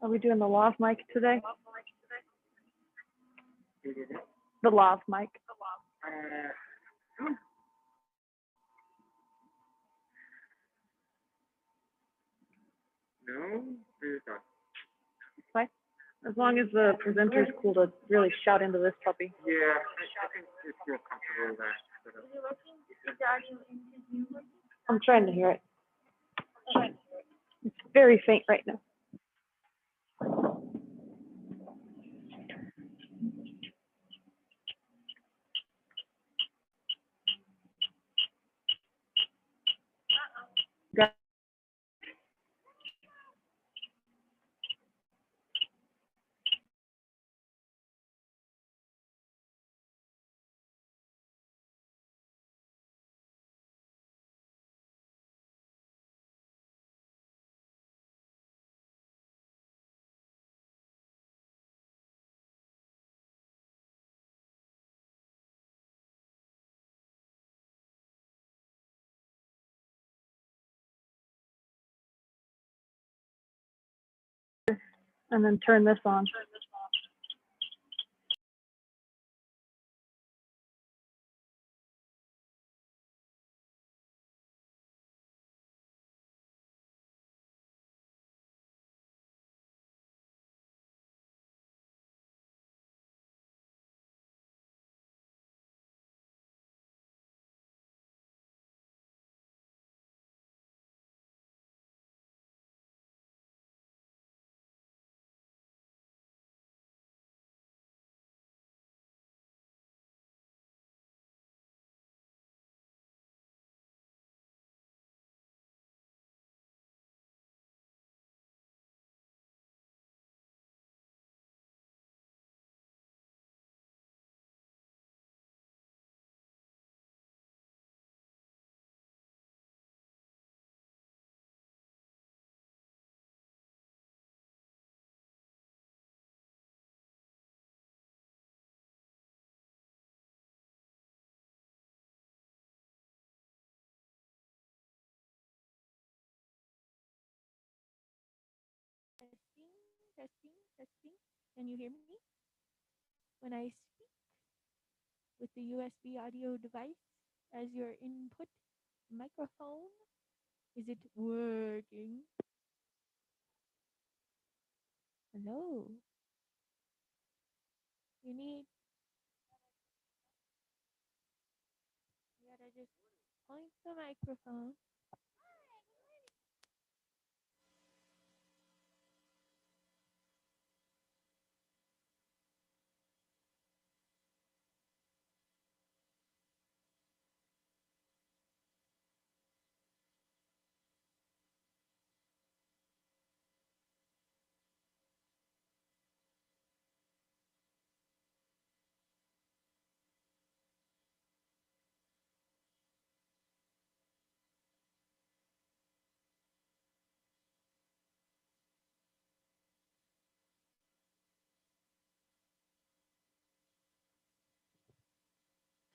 Are we doing the lav mic today? Did it? The lav mic. No, there's not. Okay. As long as the presenter's cool to really shout into this puppy. Yeah, I think it's more comfortable that. I'm trying to hear it. It's very faint right now. And then turn this on. Testing. Can you hear me? When I speak with the USB audio device as your input microphone, is it working? Hello? You gotta just point the microphone.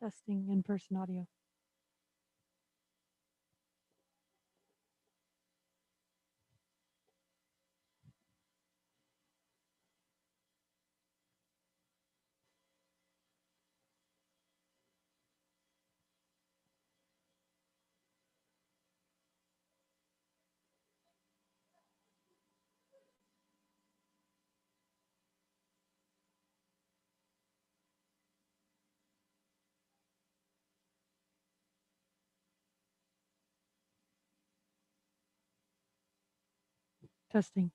Testing in-person audio. Testing.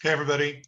Hey, everybody.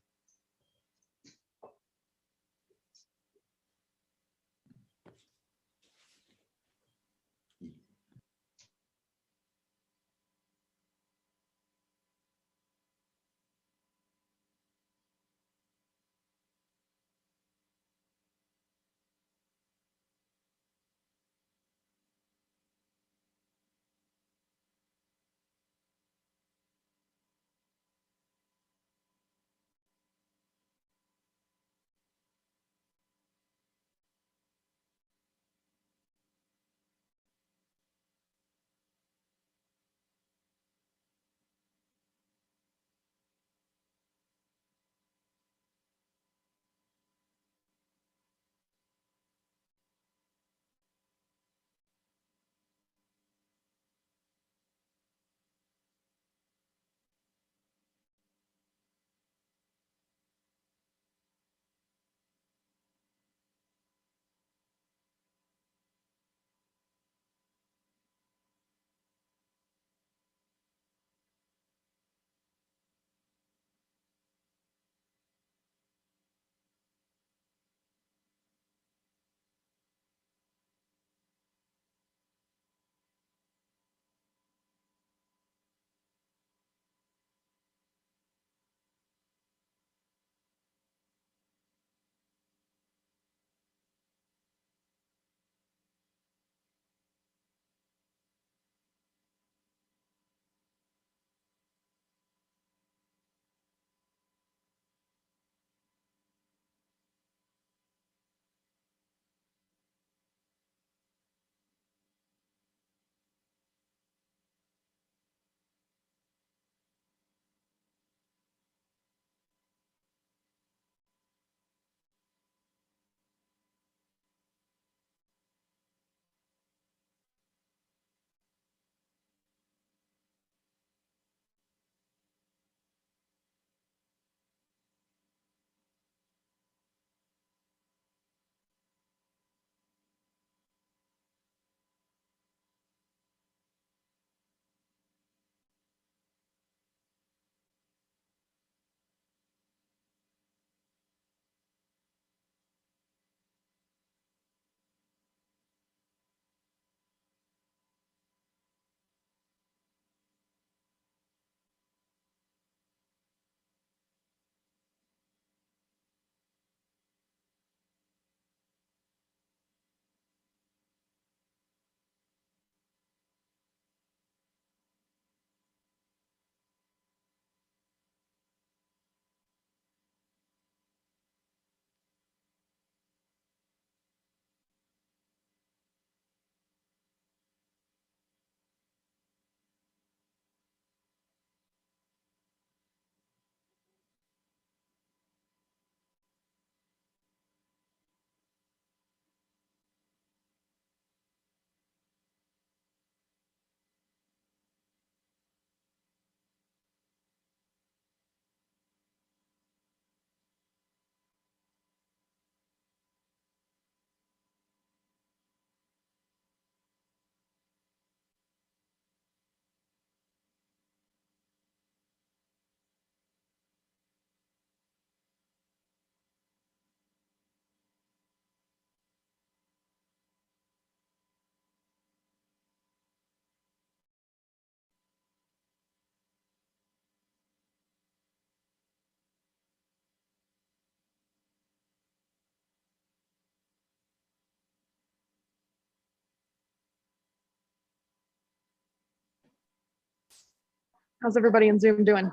How's everybody in Zoom doing?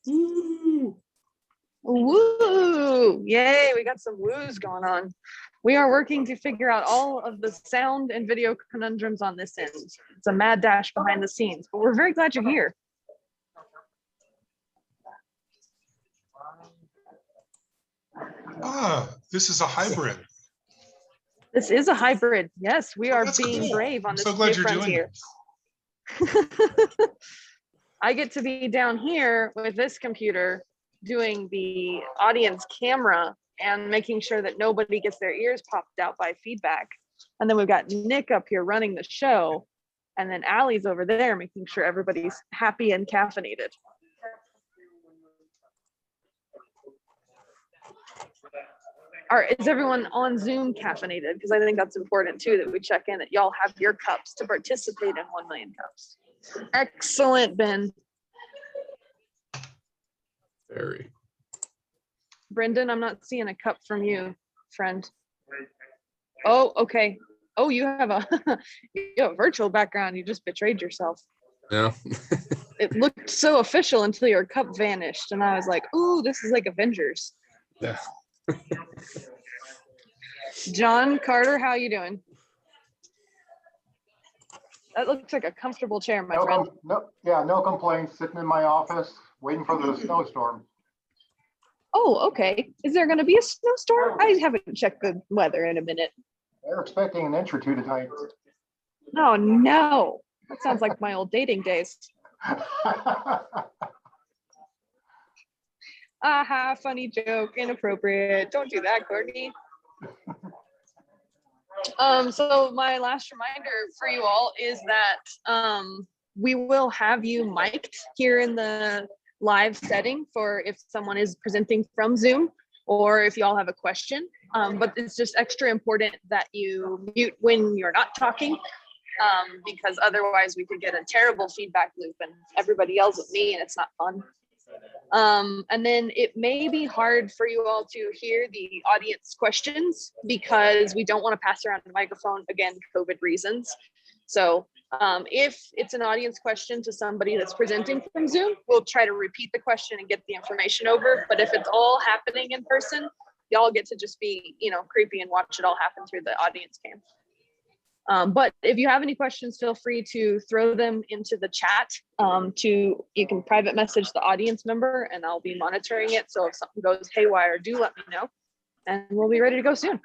Woo! Yay, we got some woos going on. We are working to figure out all of the sound and video conundrums on this end. It's a mad dash behind the scenes, but we're very glad you're here. This is a hybrid. This is a hybrid. Yes, we are That's being cool. brave on I'm this so glad new you're frontier. doing this. I get to be down here with this computer doing the audience camera and making sure that nobody gets their ears popped out by feedback. And then we've got Nick up here running the show. And then Allie's over there making sure everybody's happy and caffeinated. Is everyone on Zoom caffeinated? Because I think that's important too, that we check in that y'all have your cups to participate in 1 million cups. Excellent, Ben. Very. Brendan, I'm not seeing a cup from you, friend. Oh, okay. Oh, you have a virtual background. You just betrayed yourself. Yeah. It looked so official until your cup vanished. And I was like, ooh, this is like Avengers. Yeah. John Carter, how you doing? That looks like a comfortable chair, my friend. No complaints. Sitting in my office, waiting for the snowstorm. Oh, okay. Is there going to be a snowstorm? I haven't checked the weather in a minute. They're expecting an inch or two tonight. Oh, no. That sounds like my old dating days. Aha, funny joke, inappropriate. Don't do that, Courtney. So my last reminder for you all is that we will have you mic'd here in the live setting for if someone is presenting from Zoom or if you all have a question. But it's just extra important that you mute when you're not talking, because otherwise we could get a terrible feedback loop and everybody yells at me and it's not fun. And then it may be hard for you all to hear the audience questions because we don't want to pass around the microphone, again, COVID reasons. So if it's an audience question to somebody that's presenting from Zoom, we'll try to repeat the question and get the information over. But if it's all happening in person, y'all get to just be, creepy and watch it all happen through the audience cam. But if you have any questions, feel free to throw them into the chat. You can private message the audience member and I'll be monitoring it. So if something goes haywire, do let me know and we'll be ready to go soon.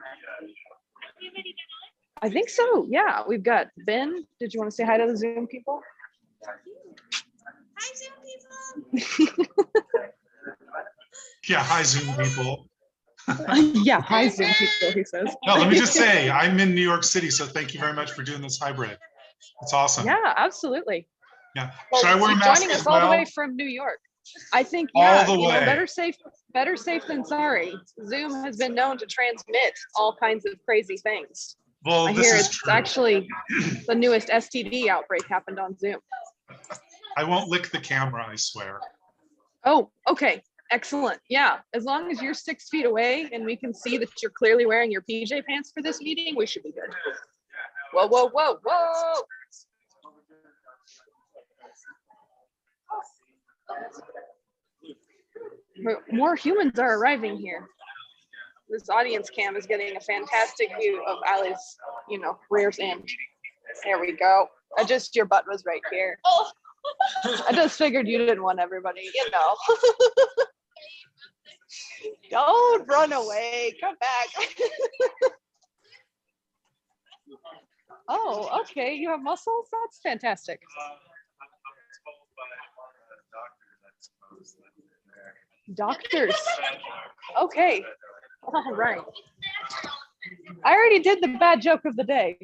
I think so. Yeah, we've got Ben. Did you want to say hi to the Zoom people? Hi, Zoom people. Yeah, hi Zoom people. Yeah, hi Zoom people, he says. No, let me just say, I'm in New York City, so thank you very much for doing this hybrid. It's awesome. Yeah, absolutely. Yeah. Well, Should I wear a you're mask joining as us all the well? way from New York. I think, All yeah, the way. better safe than sorry. Zoom has been known to transmit all kinds of crazy things. Well, I this hear is it's true. actually the newest STD outbreak happened on Zoom. I won't lick the camera, I swear. Oh, okay. Excellent. Yeah. As long as you're 6 feet away and we can see that you're clearly wearing your PJ pants for this meeting, we should be good. Whoa, whoa, whoa, whoa. More humans are arriving here. This audience cam is getting a fantastic view of Allie's, rear's end. There we go. Your butt was right here. Oh. I just figured you didn't want everybody, Don't run away. Come back. Oh, okay. You have muscles? That's fantastic. Doctors. Okay. All right. I already did the bad joke of the day.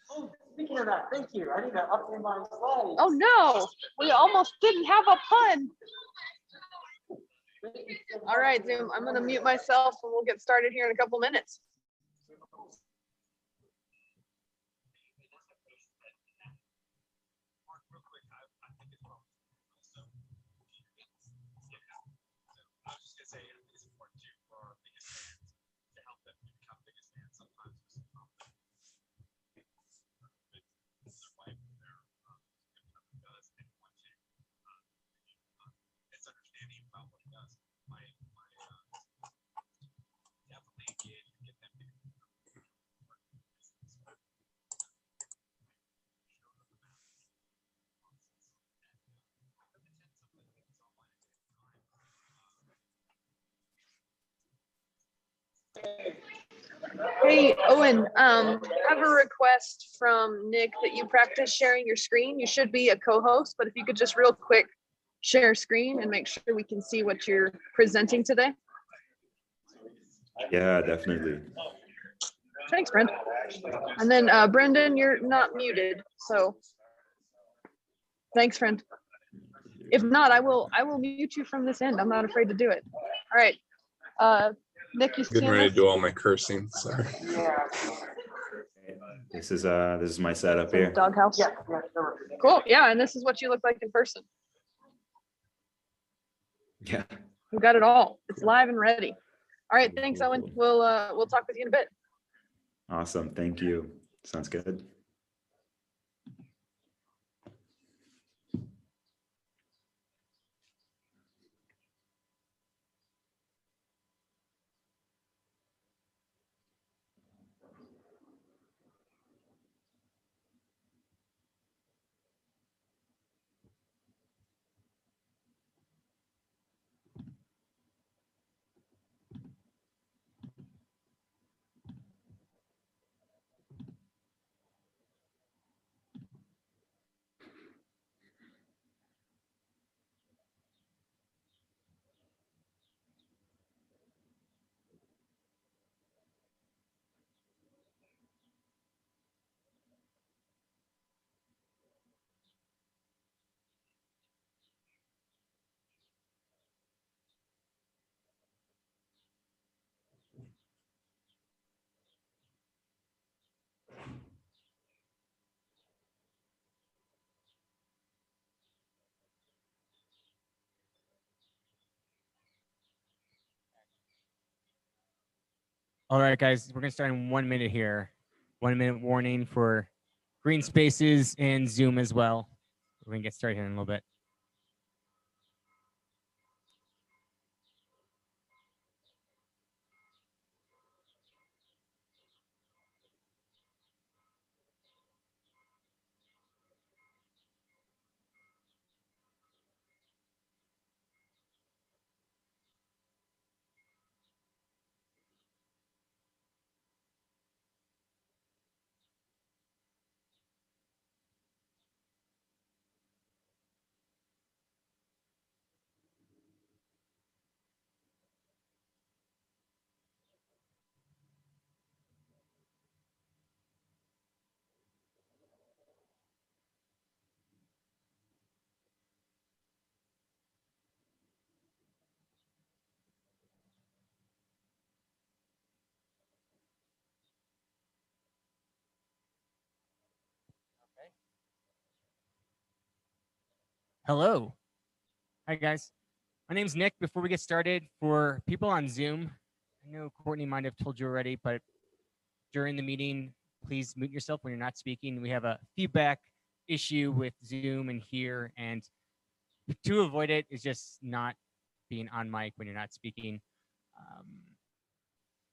Oh, speaking of that, thank you. I need to update my slides. Oh no, we almost didn't have a pun. All right, Zoom, I'm gonna mute myself and we'll get started here in a couple minutes. Hey, Owen, I have a request from Nick that you practice sharing your screen. You should be a co-host, but if you could just real quick share screen and make sure we can see what you're presenting today. Yeah, definitely. Thanks, Brent. And then Brendan, you're not muted, so Thanks, friend. If not, I will mute you from this end. I'm not afraid to do it. All right. Nick, you Getting seeing ready this? to do all my cursing. Sorry. This is my setup So, here. Doghouse. Cool. Yeah, and this is what you look like in person. Yeah. We've got it all. It's live and ready. All right. Thanks, Owen. We'll talk with you in a bit. Awesome. Thank you. Sounds good. All right, guys, we're gonna start in 1 minute here. 1 minute warning for green spaces and Zoom as well. We're gonna get started here in a little bit. Hello. Hi, guys. My name's Nick. Before we get started, for people on Zoom, I know Courtney might have told you already, but during the meeting, please mute yourself when you're not speaking. We have a feedback issue with Zoom and here, and to avoid it is just not being on mic when you're not speaking.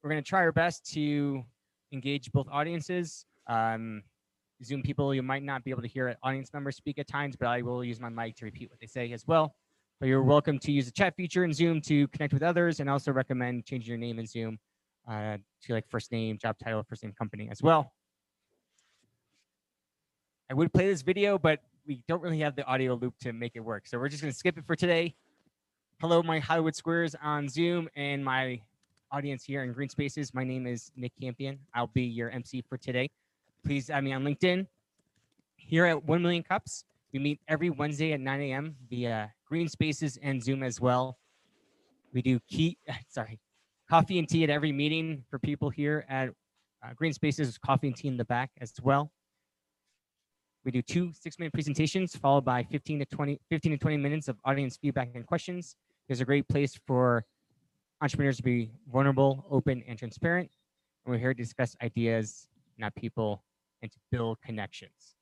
We're going to try our best to engage both audiences. Zoom people, you might not be able to hear audience members speak at times, but I will use my mic to repeat what they say as well. But you're welcome to use the chat feature in Zoom to connect with others, and also recommend changing your name in Zoom to like first name, job title, first name, company as well. I would play this video, but we don't really have the audio loop to make it work. So we're just going to skip it for today. Hello, my Hollywood Squares on Zoom and my audience here in Green Spaces. My name is Nick Campion. I'll be your MC for today. Please add me on LinkedIn. Here at 1 Million Cups, we meet every Wednesday at 9 a.m. via Green Spaces and Zoom as well. We do coffee and tea at every meeting for people here at Green Spaces, coffee and tea in the back as well. We do 2 6-minute presentations followed by 15 to 20 minutes of audience feedback and questions. There's a great place for entrepreneurs to be vulnerable, open, and transparent. And we're here to discuss ideas, not people, and to build connections.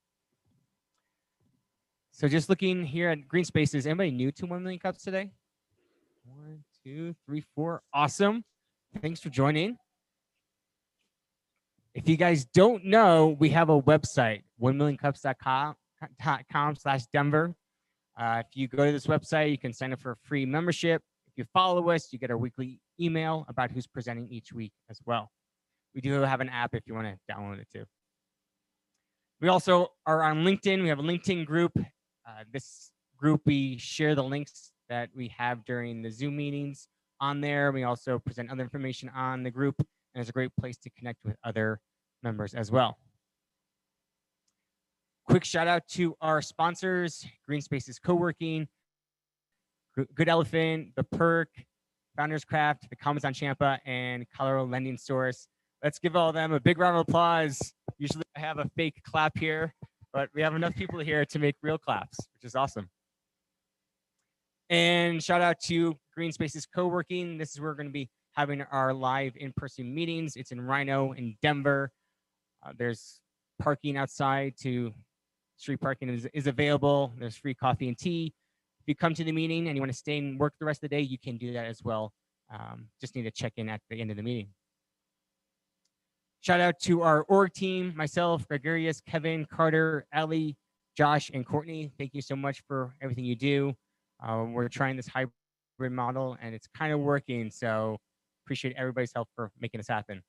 So just looking here at Green Spaces, anybody new to 1 Million Cups today? 1, 2, 3, 4. Awesome. Thanks for joining. If you guys don't know, we have a website, 1millioncups.com/Denver. If you go to this website, you can sign up for a free membership. If you follow us, you get our weekly email about who's presenting each week as well. We do have an app if you want to download it too. We also are on LinkedIn. We have a LinkedIn group. This group, we share the links that we have during the Zoom meetings on there. We also present other information on the group, and it's a great place to connect with other members as well. quick shout out to our sponsors, Green Spaces Co-working, Good Elephant, The Perk, Founders Craft, the Commons on Champa, and Colorado Lending Source. Let's give all of them a big round of applause. Usually I have a fake clap here, but we have enough people here to make real claps, which is awesome. And shout out to Green Spaces Co-working. This is where we're going to be having our live in-person meetings. It's in Rhino in Denver. There's parking outside to street parking is available. There's free coffee and tea. If you come to the meeting and you want to stay and work the rest of the day, you can do that as well. Just need to check in at the end of the meeting. Shout out to our org team, myself, Gregarious, Kevin, Carter, Ellie, Josh, and Courtney. Thank you so much for everything you do. We're trying this hybrid model and it's kind of working. So appreciate everybody's help for making this happen.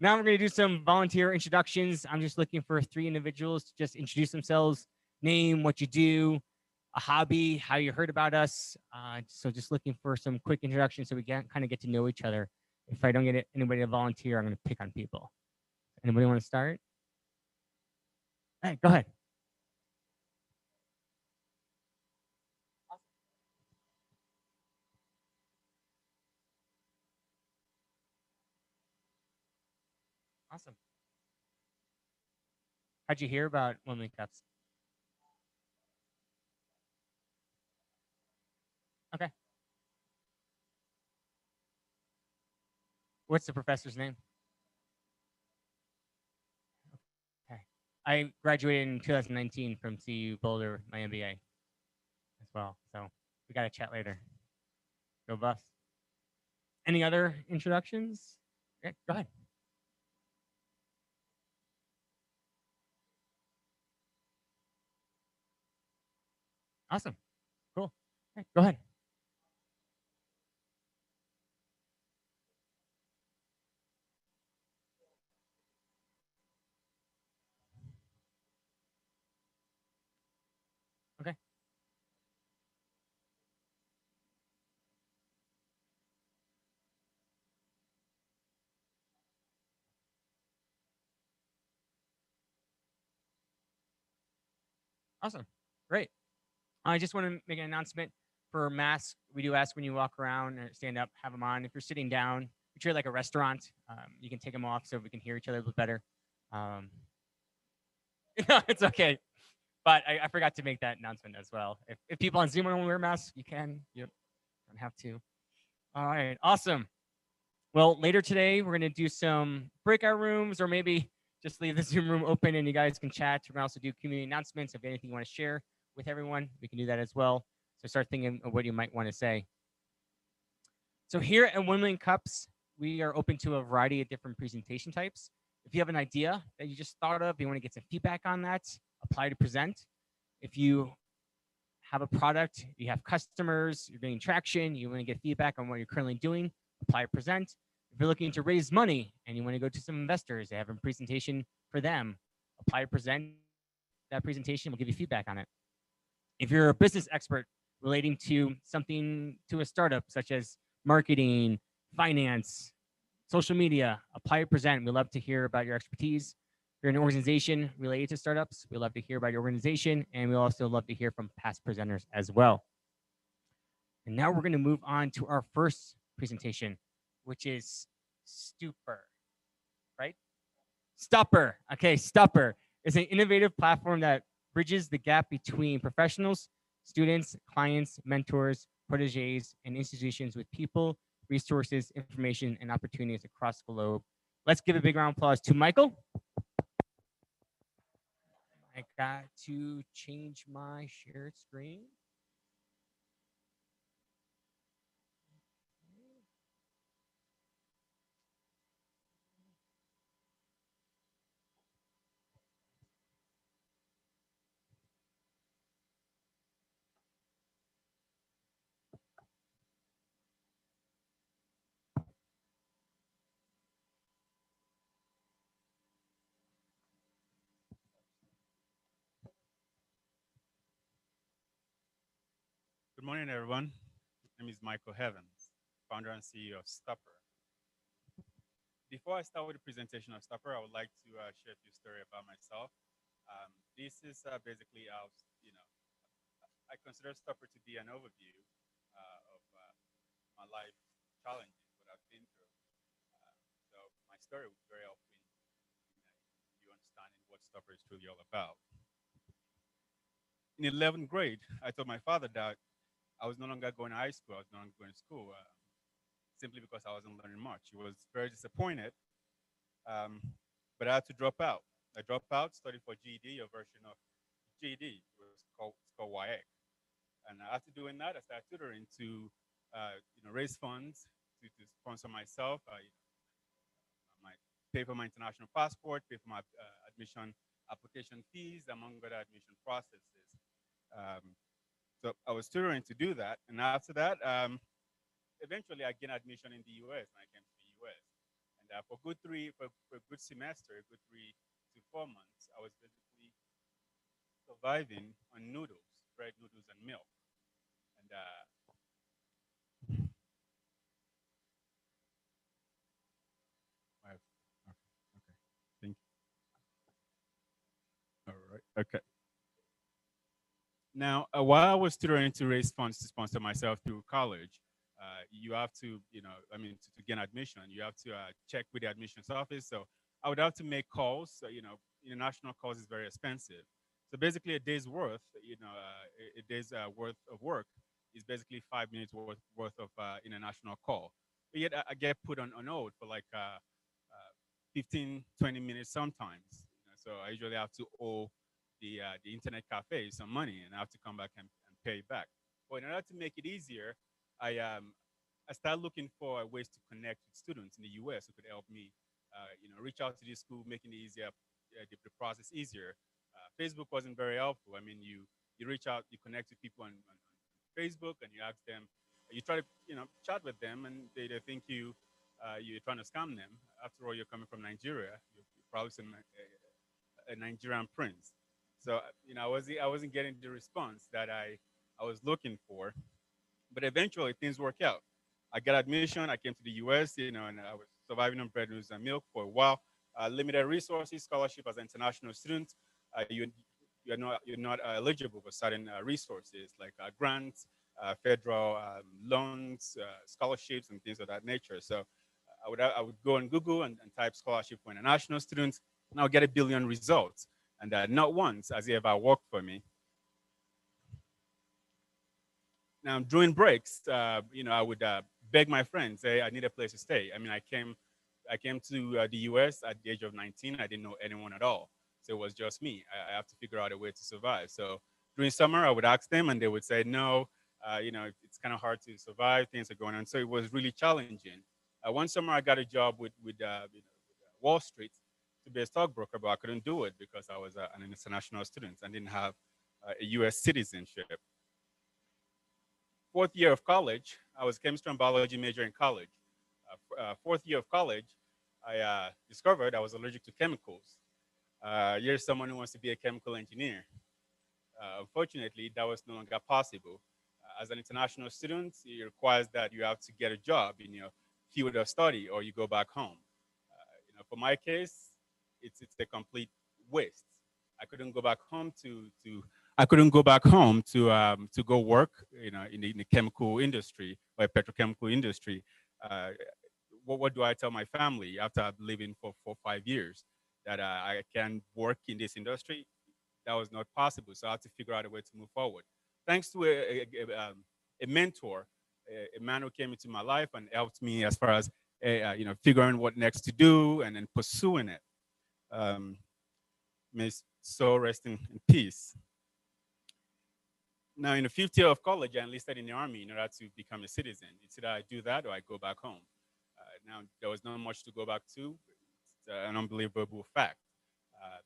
Now we're going to do some volunteer introductions. I'm just looking for 3 individuals to just introduce themselves, name, what you do, a hobby, how you heard about us. So just looking for some quick introductions so we can kind of get to know each other. If I don't get anybody to volunteer, I'm going to pick on people. Anybody want to start? Hey, go ahead. Awesome. How'd you hear about Women Cups? Okay. What's the professor's name? Okay. I graduated in 2019 from CU Boulder, my MBA as well. So we got to chat later. Go Buffs. Any other introductions? Yeah, go ahead. Awesome. Cool. Okay, go ahead. Okay. Awesome. Great. I just want to make an announcement for masks. We do ask when you walk around or stand up, have them on. If you're sitting down, if you're like a restaurant, you can take them off so we can hear each other a little better. No, it's okay. But I forgot to make that announcement as well. If people on Zoom want to wear masks, you can. You don't have to. All right. Awesome. Well, later today, we're going to do some breakout rooms or maybe just leave the Zoom room open and you guys can chat. We're going to also do community announcements. If anything you want to share with everyone, we can do that as well. So start thinking of what you might want to say. So here at 1 Million Cups, we are open to a variety of different presentation types. If you have an idea that you just thought of, you want to get some feedback on that, apply to present. If you have a product, you have customers, you're getting traction, you want to get feedback on what you're currently doing, apply to present. If you're looking to raise money and you want to go to some investors, they have a presentation for them, apply to present. That presentation will give you feedback on it. If you're a business expert relating to something to a startup, such as marketing, finance, social media, apply to present. We love to hear about your expertise. If you're an organization related to startups, we love to hear about your organization, and we also love to hear from past presenters as well. And now we're going to move on to our first presentation, which is STUPr, right? STUPr. Okay, STUPr is an innovative platform that bridges the gap between professionals, students, clients, mentors, proteges, and institutions with people, resources, information, and opportunities across the globe. Let's give a big round of applause to Michael. I got to change my shared screen. Good morning, everyone. My name is Michael Evans, founder and CEO of STUPr. Before I start with the presentation of STUPr, I would like to share a few stories about myself. This is basically, I consider STUPr to be an overview of my life challenges, what I've been through. So my story will very help in you understanding what STUPr is truly all about. In 11th grade, I told my father that I was no longer going to high school. I was no longer going to school simply because I wasn't learning much. He was very disappointed, um, but I had to drop out. I dropped out, studied for GED, a version of GED. It's called YX. And after doing that, I started tutoring to raise funds to sponsor myself. I might pay for my international passport, pay for my admission application fees, among other admission processes. So I was tutoring to do that. And after that, eventually I gained admission in the US when I came to the US. And for a good semester, a good 3 to 4 months, I was basically surviving on noodles, bread, noodles, and milk. And okay, thank you. All right, okay. Now, while I was tutoring to raise funds to sponsor myself through college, you have to, to gain admission, you have to check with the admissions office. So I would have to make calls. So, international calls is very expensive. So basically, a day's worth, a day's worth of work is basically 5 minutes worth of international call. But yet I get put on hold for like 15, 20 minutes sometimes. So I usually have to owe the internet cafe some money, and I have to come back and pay back. But in order to make it easier, I started looking for ways to connect with students in the U.S. who could help me, reach out to the school, making it easier, the process easier. Facebook wasn't very helpful. I mean, you reach out, you connect with people on Facebook, and you ask them, you try to chat with them, and they think you're trying to scam them. After all, you're coming from Nigeria. You're probably a Nigerian prince. So I wasn't getting the response that I was looking for. But eventually things work out. I got admission. I came to the U.S. And I was surviving on bread, noodles, and milk for a while. Limited resources, scholarship as an international student. You're not eligible for certain resources like grants, federal loans, scholarships, and things of that nature. So I would go on Google and type scholarship for international students, and I'll get 1 billion results. And not once has it ever worked for me. Now, during breaks, I would beg my friends, say, I need a place to stay. I mean, I came to the US at the age of 19. I didn't know anyone at all. So it was just me. I have to figure out a way to survive. So during summer, I would ask them, and they would say, no, it's kind of hard to survive. Things are going on. So it was really challenging. One summer, I got a job with Wall Street to be a stockbroker, but I couldn't do it because I was an international student and didn't have a US citizenship. Fourth year of college, I was a chemistry and biology major in college. Fourth year of college, I discovered I was allergic to chemicals. Here's someone who wants to be a chemical engineer. Unfortunately, that was no longer possible. As an international student, it requires that you have to get a job in your field of study or you go back home. For my case, it's a complete waste. I couldn't go back home to go work, in the chemical industry or petrochemical industry. What do I tell my family after I've living for 4 or 5 years that I can work in this industry? That was not possible. So I had to figure out a way to move forward. Thanks to a mentor, a man who came into my life and helped me as far as figuring what next to do and then pursuing it. May so rest in peace. Now, in the 5th year of college, I enlisted in the Army in order to become a citizen. It's either I do that or I go back home. Now, there was not much to go back to. It's an unbelievable fact.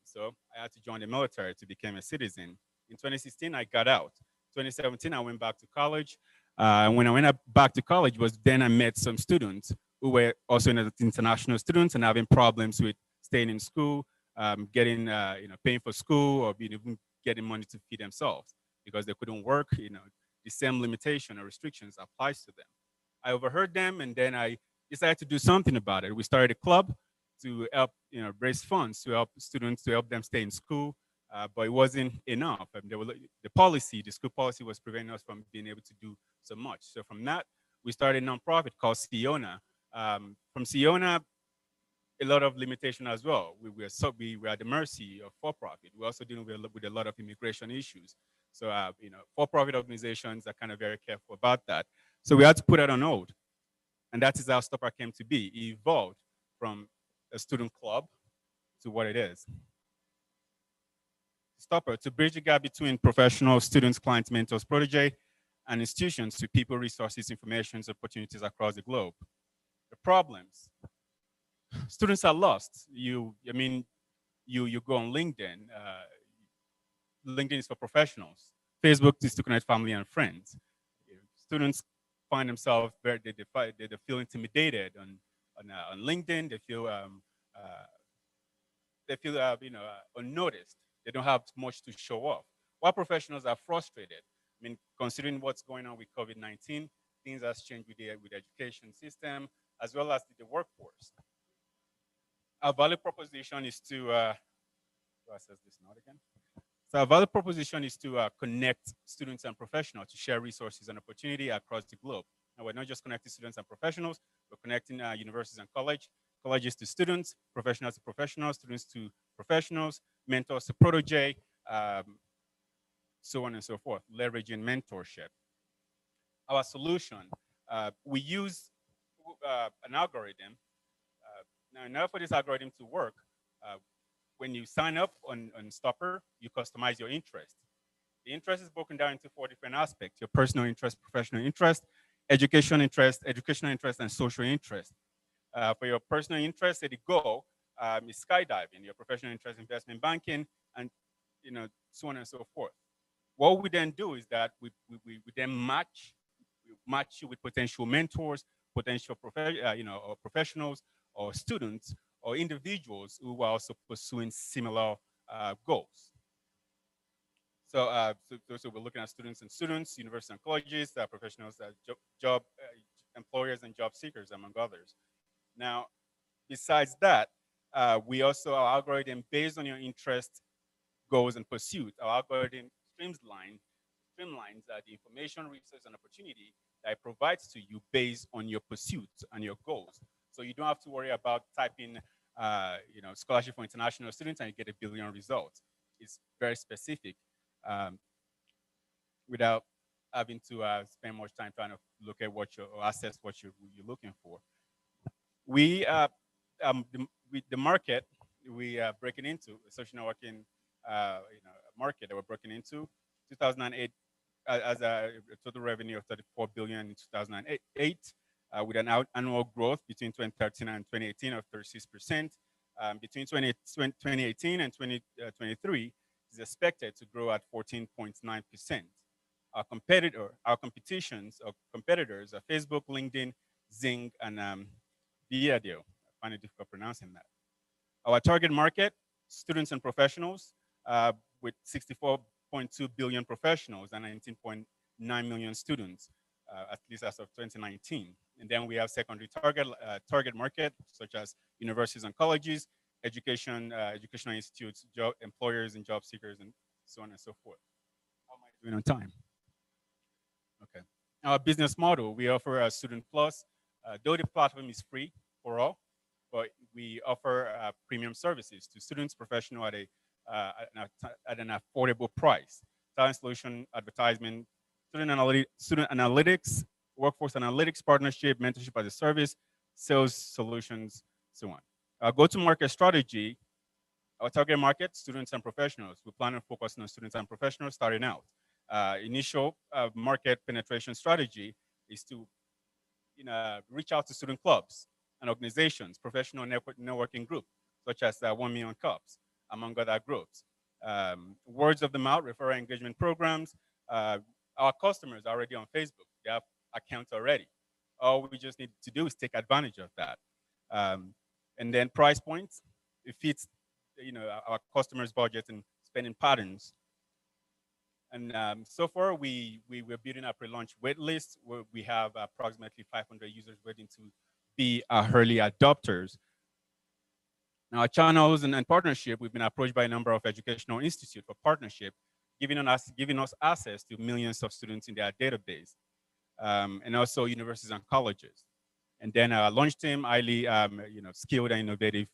So I had to join the military to become a citizen. In 2016, I got out. 2017, I went back to college. When I went back to college was then I met some students who were also international students and having problems with staying in school, paying for school, or even getting money to feed themselves because they couldn't work. The same limitation or restrictions applies to them. I overheard them, and then I decided to do something about it. We started a club to help, raise funds to help students, to help them stay in school, but it wasn't enough. The school policy was preventing us from being able to do so much. So from that, we started a nonprofit called Siona. From Siona, a lot of limitation as well. We were at the mercy of for-profit. We're also dealing with a lot of immigration issues. So, for-profit organizations are kind of very careful about that. So we had to put it on hold. And that is how STUPr came to be. It evolved from a student club to what it is. STUPr, to bridge the gap between professionals, students, clients, mentors, protege, and institutions to people, resources, information, opportunities across the globe. The problems. Students are lost. You go on LinkedIn. LinkedIn is for professionals. Facebook is to connect family and friends. Students find themselves they feel intimidated on LinkedIn. They feel unnoticed. They don't have much to show off. While professionals are frustrated. I mean, considering what's going on with COVID-19, things has changed with the education system as well as the workforce. Our value proposition is to, do I access this note again? So our value proposition is to connect students and professionals to share resources and opportunity across the globe. And we're not just connecting students and professionals, we're connecting universities and colleges to students, professionals to professionals, students to professionals, mentors to protege, so on and so forth, leveraging mentorship. Our solution, we use an algorithm. Now, in order for this algorithm to work, when you sign up on STUPr, you customize your interest. The interest is broken down into 4 different aspects: your personal interest, professional interest, educational interest, and social interest. For your personal interest, the goal is skydiving. Your professional interest, investment banking, and so on and so forth. What we then do is that we then match you with potential mentors, potential or professionals or students or individuals who are also pursuing similar goals. So, so we're looking at students, universities and colleges, professionals, job employers and job seekers, among others. Now, besides that, we also, our algorithm, based on your interest, goals, and pursuit, our algorithm streamlines the information, resource, and opportunity that it provides to you based on your pursuits and your goals. So you don't have to worry about typing, scholarship for international students and you get 1 billion results. It's very specific without having to spend much time trying to look at or assess what you're looking for. We, the market we are breaking into, the social networking market that we're breaking into, 2008 as a total revenue of 34 billion in 2008, with an annual growth between 2013 and 2018 of 36%. Between 2018 and 2023 is expected to grow at 14.9%. Our competitors are Facebook, LinkedIn, Zing, and Viadio. I find it difficult pronouncing that. Our target market, students and professionals, with 64.2 billion professionals and 19.9 million students, at least as of 2019. And then we have secondary target market, such as universities and colleges, educational institutes, employers and job seekers, and so on and so forth. How am I doing on time? Okay. Our business model, we offer a Student Plus. Though the platform is free for all, but we offer premium services to students, professional at an affordable price. Talent solution, advertisement, student analytics, workforce analytics partnership, mentorship as a service, sales solutions, so on. Our go-to-market strategy, our target market, students and professionals. We plan on focusing on students and professionals starting out. Initial market penetration strategy is to reach out to student clubs and organizations, professional networking groups, such as 1MCDEN Cups, among other groups. Words of the mouth, referral engagement programs. Our customers are already on Facebook. They have accounts already. All we just need to do is take advantage of that. And then price points, it fits our customers' budget and spending patterns. And so far, we're building a pre-launch wait list where we have approximately 500 users waiting to be early adopters. Now, our channels and partnership, we've been approached by a number of educational institutes for partnership, giving us access to millions of students in their database, and also universities and colleges. And then our launch team, highly skilled and innovative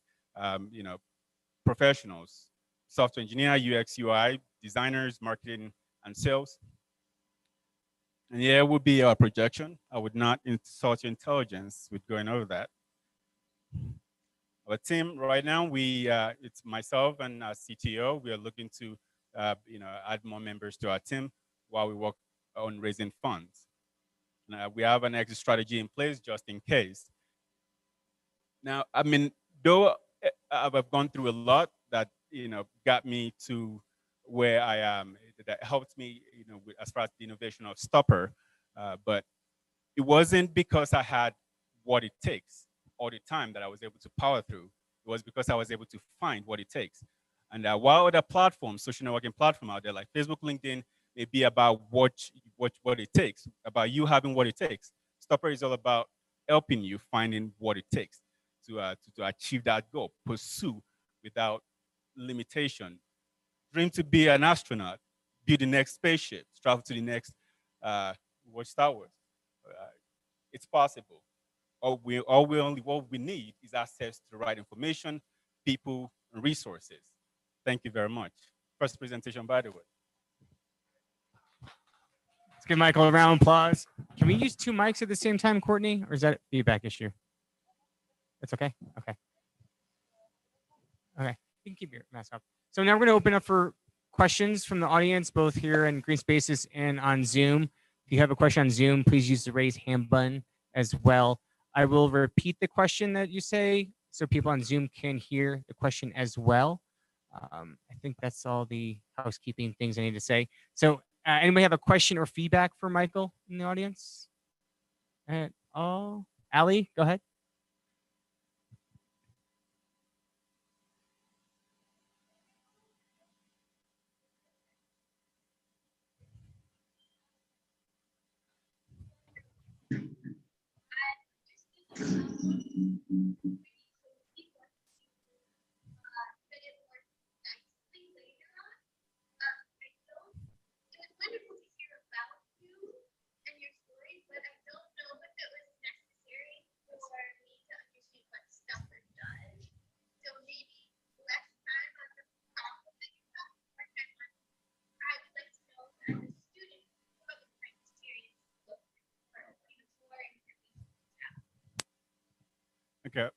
professionals, software engineer, UX, UI, designers, marketing, and sales. And yeah, it would be our projection. I would not insult your intelligence with going over that. Our team right now, it's myself and our CTO. We are looking to add more members to our team while we work on raising funds. We have an exit strategy in place just in case. Now, I mean, though I've gone through a lot that got me to where I am, that helped me as far as the innovation of STUPr, but it wasn't because I had what it takes all the time that I was able to power through. It was because I was able to find what it takes. And while other platforms, social networking platform out there like Facebook, LinkedIn, may be about what it takes, about you having what it takes. STUPr is all about helping you finding what it takes to achieve that goal, pursue without limitation. Dream to be an astronaut, build the next spaceship, travel to the next, watch Star Wars. It's possible. What we need is access to the right information, people, and resources. Thank you very much. First presentation, by the way. Let's give Michael a round of applause. Can we use 2 mics at the same time, Courtney, or is that a feedback issue? That's okay? Okay. Okay, you can keep your mask up. So now we're going to open up for questions from the audience, both here in Green Spaces and on Zoom. If you have a question on Zoom, please use the raise hand button as well. I will repeat the question that you say so people on Zoom can hear the question as well. I think that's all the housekeeping things I need to say. So anybody have a question or feedback for Michael in the audience? At all? Ali, go ahead. Okay.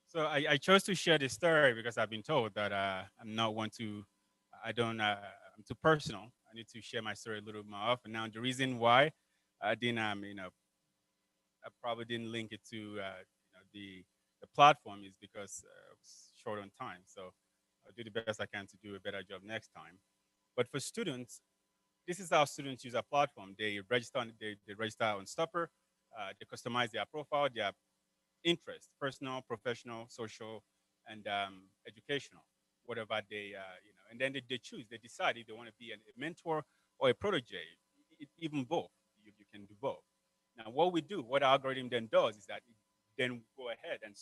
So I chose to share this story because I've been told that I'm not one to, I'm too personal. I need to share my story a little more often. Now, the reason why I didn't, I probably didn't link it to the platform is because I was short on time. So I'll do the best I can to do a better job next time. But for students, this is how students use our platform. They register on, they register on STUPr. They customize their profile, their interest, personal, professional, social, and educational, whatever they, and then they choose, they decide if they want to be a mentor or a protege, even both. You can do both. Now, what we do, what our algorithm then does is that it then go ahead and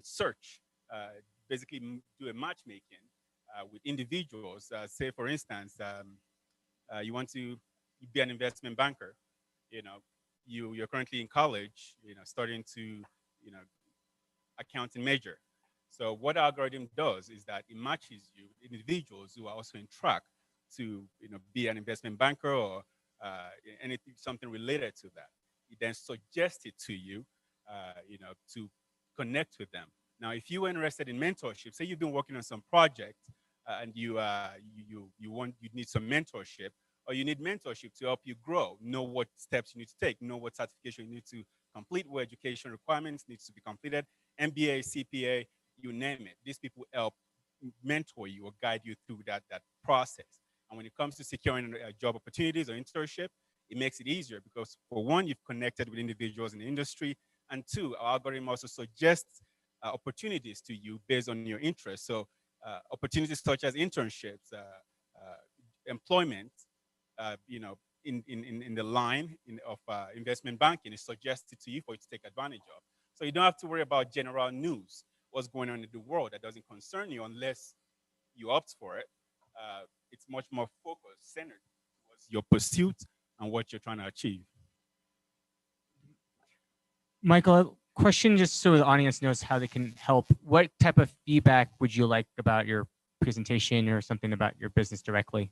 search, basically do a matchmaking with individuals. Say, for instance, you want to be an investment banker. You're currently in college, starting to, accounting major. So what the algorithm does is that it matches you with individuals who are also in track to, be an investment banker or anything, something related to that. It then suggests it to you, to connect with them. Now, if you are interested in mentorship, say you've been working on some project and you need some mentorship, or you need mentorship to help you grow, know what steps you need to take, know what certification you need to complete, what education requirements needs to be completed, MBA, CPA, you name it. These people help mentor you or guide you through that process. And when it comes to securing job opportunities or internship, it makes it easier because, for one, you've connected with individuals in the industry, and two, our algorithm also suggests opportunities to you based on your interests. So opportunities such as internships, employment, in the line of investment banking is suggested to you for you to take advantage of. So you don't have to worry about general news, what's going on in the world that doesn't concern you unless you opt for it. It's much more focused, centered towards your pursuit and what you're trying to achieve. Michael, a question just so the audience knows how they can help. What type of feedback would you like about your presentation or something about your business directly?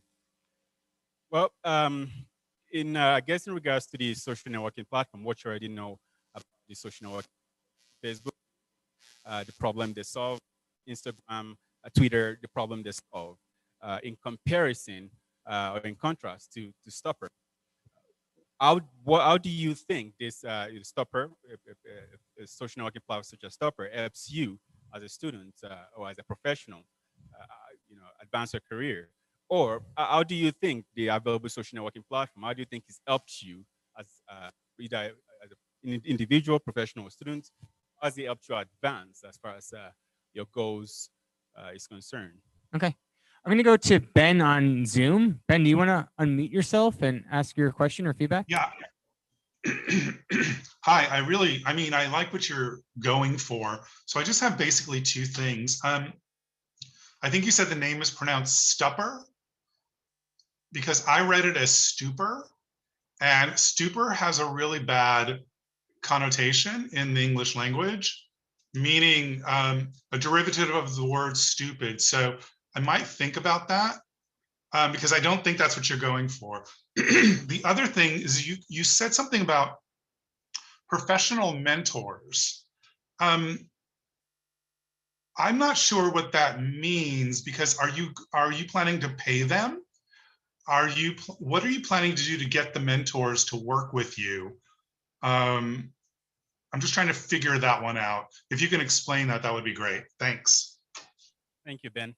Well, I guess in regards to the social networking platform, what you already know about the social network, Facebook, the problem they solve, Instagram, Twitter, the problem they solve, in comparison or in contrast to STUPr. How do you think this STUPr, a social networking platform such as STUPr, helps you as a student or as a professional, advance your career? Or how do you think the available social networking platform, how do you think it's helped you as either as an individual, professional, or student? How has it helped you advance as far as your goals is concerned? Okay. I'm going to go to Ben on Zoom. Ben, do you want to unmute yourself and ask your question or feedback? Yeah. Hi, I like what you're going for. So I just have basically two things. I think you said the name is pronounced STUPr, because I read it as STUPr, and STUPr has a really bad connotation in the English language, meaning a derivative of the word stupid. So I might think about that because I don't think that's what you're going for. The other thing is you said something about professional mentors. I'm not sure what that means, because are you planning to pay them? What are you planning to do to get the mentors to work with you? I'm just trying to figure that one out. If you can explain that, that would be great. Thanks. Thank you, Ben.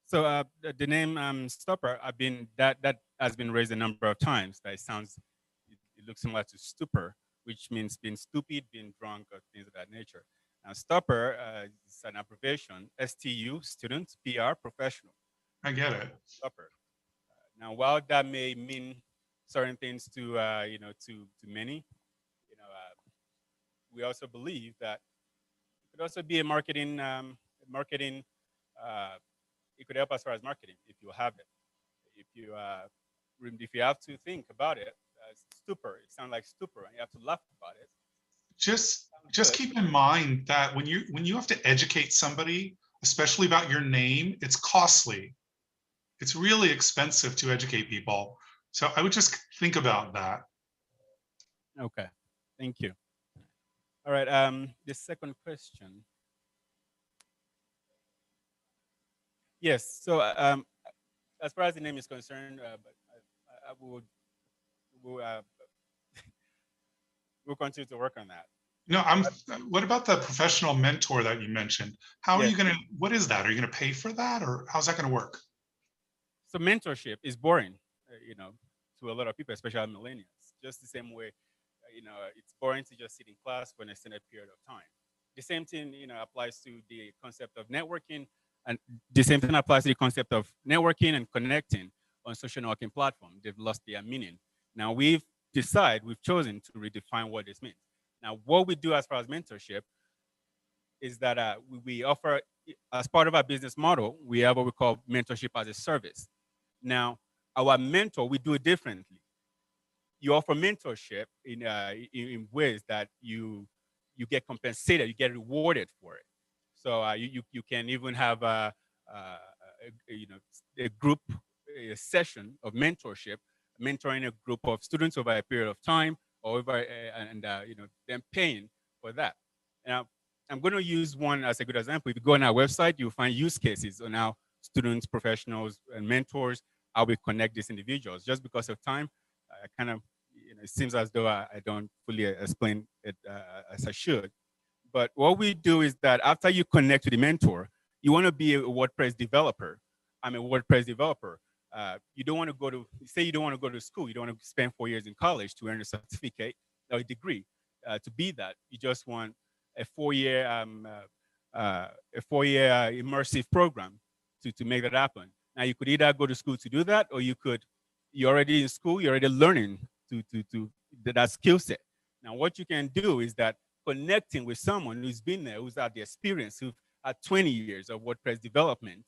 So the name STUPr, that has been raised a number of times. That it looks similar to stupor, which means being stupid, being drunk, or things of that nature. Now, STUPr is an abbreviation, STU, student, PR, professional. I get it. STUPr. Now, while that may mean certain things to many, we also believe that it could also be a marketing. It could help as far as marketing if you have it. If you have to think about it, stupor. It sounds like stupor, and you have to laugh about it. Just keep in mind that when you have to educate somebody, especially about your name, it's costly. It's really expensive to educate people. So I would just think about that. Okay, thank you. All right, the second question. Yes, so as far as the name is concerned, we'll continue to work on that. No, what about the professional mentor that you mentioned? How are you gonna, what is that? Are you gonna pay for that, or how's that gonna work? So mentorship is boring, to a lot of people, especially millennials. Just the same way, it's boring to just sit in class for an extended period of time. The same thing, applies to the concept of networking, and the same thing applies to the concept of networking and connecting on social networking platform. They've lost their meaning. Now we've chosen to redefine what this means. Now, what we do as far as mentorship is that we offer, as part of our business model, we have what we call mentorship as a service. Now, our mentor, we do it differently. You offer mentorship in ways that you get compensated, you get rewarded for it. So you can even have a group, a session of mentorship, mentoring a group of students over a period of time, or over them paying for that. Now, I'm going to use one as a good example. If you go on our website, you'll find use cases on how students, professionals, and mentors, how we connect these individuals. Just because of time, it seems as though I don't fully explain it as I should. But what we do is that after you connect with the mentor, you want to be a WordPress developer. I'm a WordPress developer. You don't want to go to school. You don't want to spend 4 years in college to earn a certificate or a degree to be that. You just want a 4-year immersive program to make that happen. Now, you could either go to school to do that, or you could you're already in school, you're already learning that skill set. Now, what you can do is that connecting with someone who's been there, who's had the experience, who've had 20 years of WordPress development,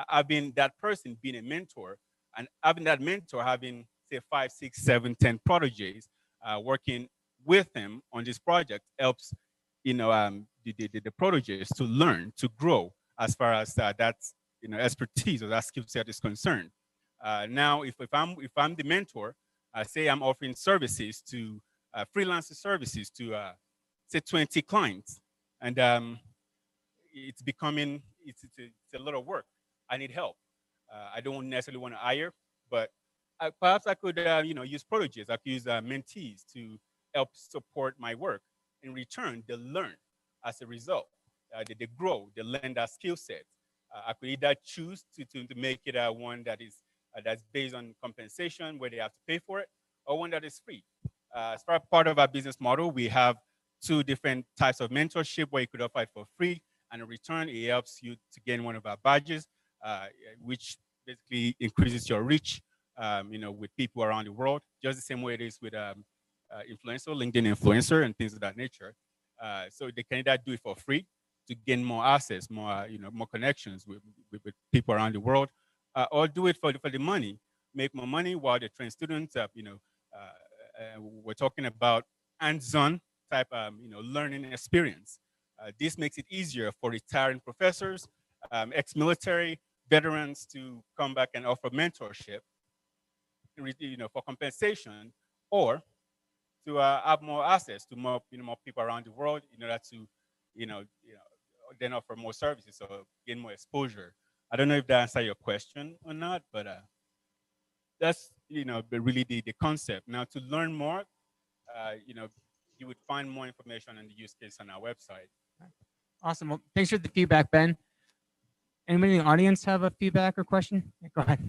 I've been that person, being a mentor, and having that mentor having, say, 5, 6, 7, 10 proteges working with them on this project helps, the proteges to learn, to grow as far as that, expertise or that skill set is concerned. Now, if I'm the mentor, say I'm offering services to freelancer services to say 20 clients, and it's becoming it's a lot of work. I need help. I don't necessarily want to hire, but perhaps I could use proteges. I could use mentees to help support my work. In return, they learn as a result. They grow. They learn that skill set. I could either choose to make it one that is that's based on compensation, where they have to pay for it, or one that is free. As part of our business model, we have 2 different types of mentorship where you could offer it for free, and in return, it helps you to gain one of our badges, which basically increases your reach, with people around the world, just the same way it is with influencer, LinkedIn influencer, and things of that nature. So they can either do it for free to gain more access, more more connections with people around the world, or do it for the money, make more money while they train students. We're talking about hands-on type, learning experience. This makes it easier for retiring professors, ex-military veterans to come back and offer mentorship, for compensation, or to have more access to more people around the world in order to then offer more services or gain more exposure. I don't know if that answers your question or not, but that's really the concept. Now, to learn more, you would find more information on the use case on our website. Awesome. Well, thanks for the feedback, Ben. Anybody in the audience have a feedback or question? Yeah, go ahead.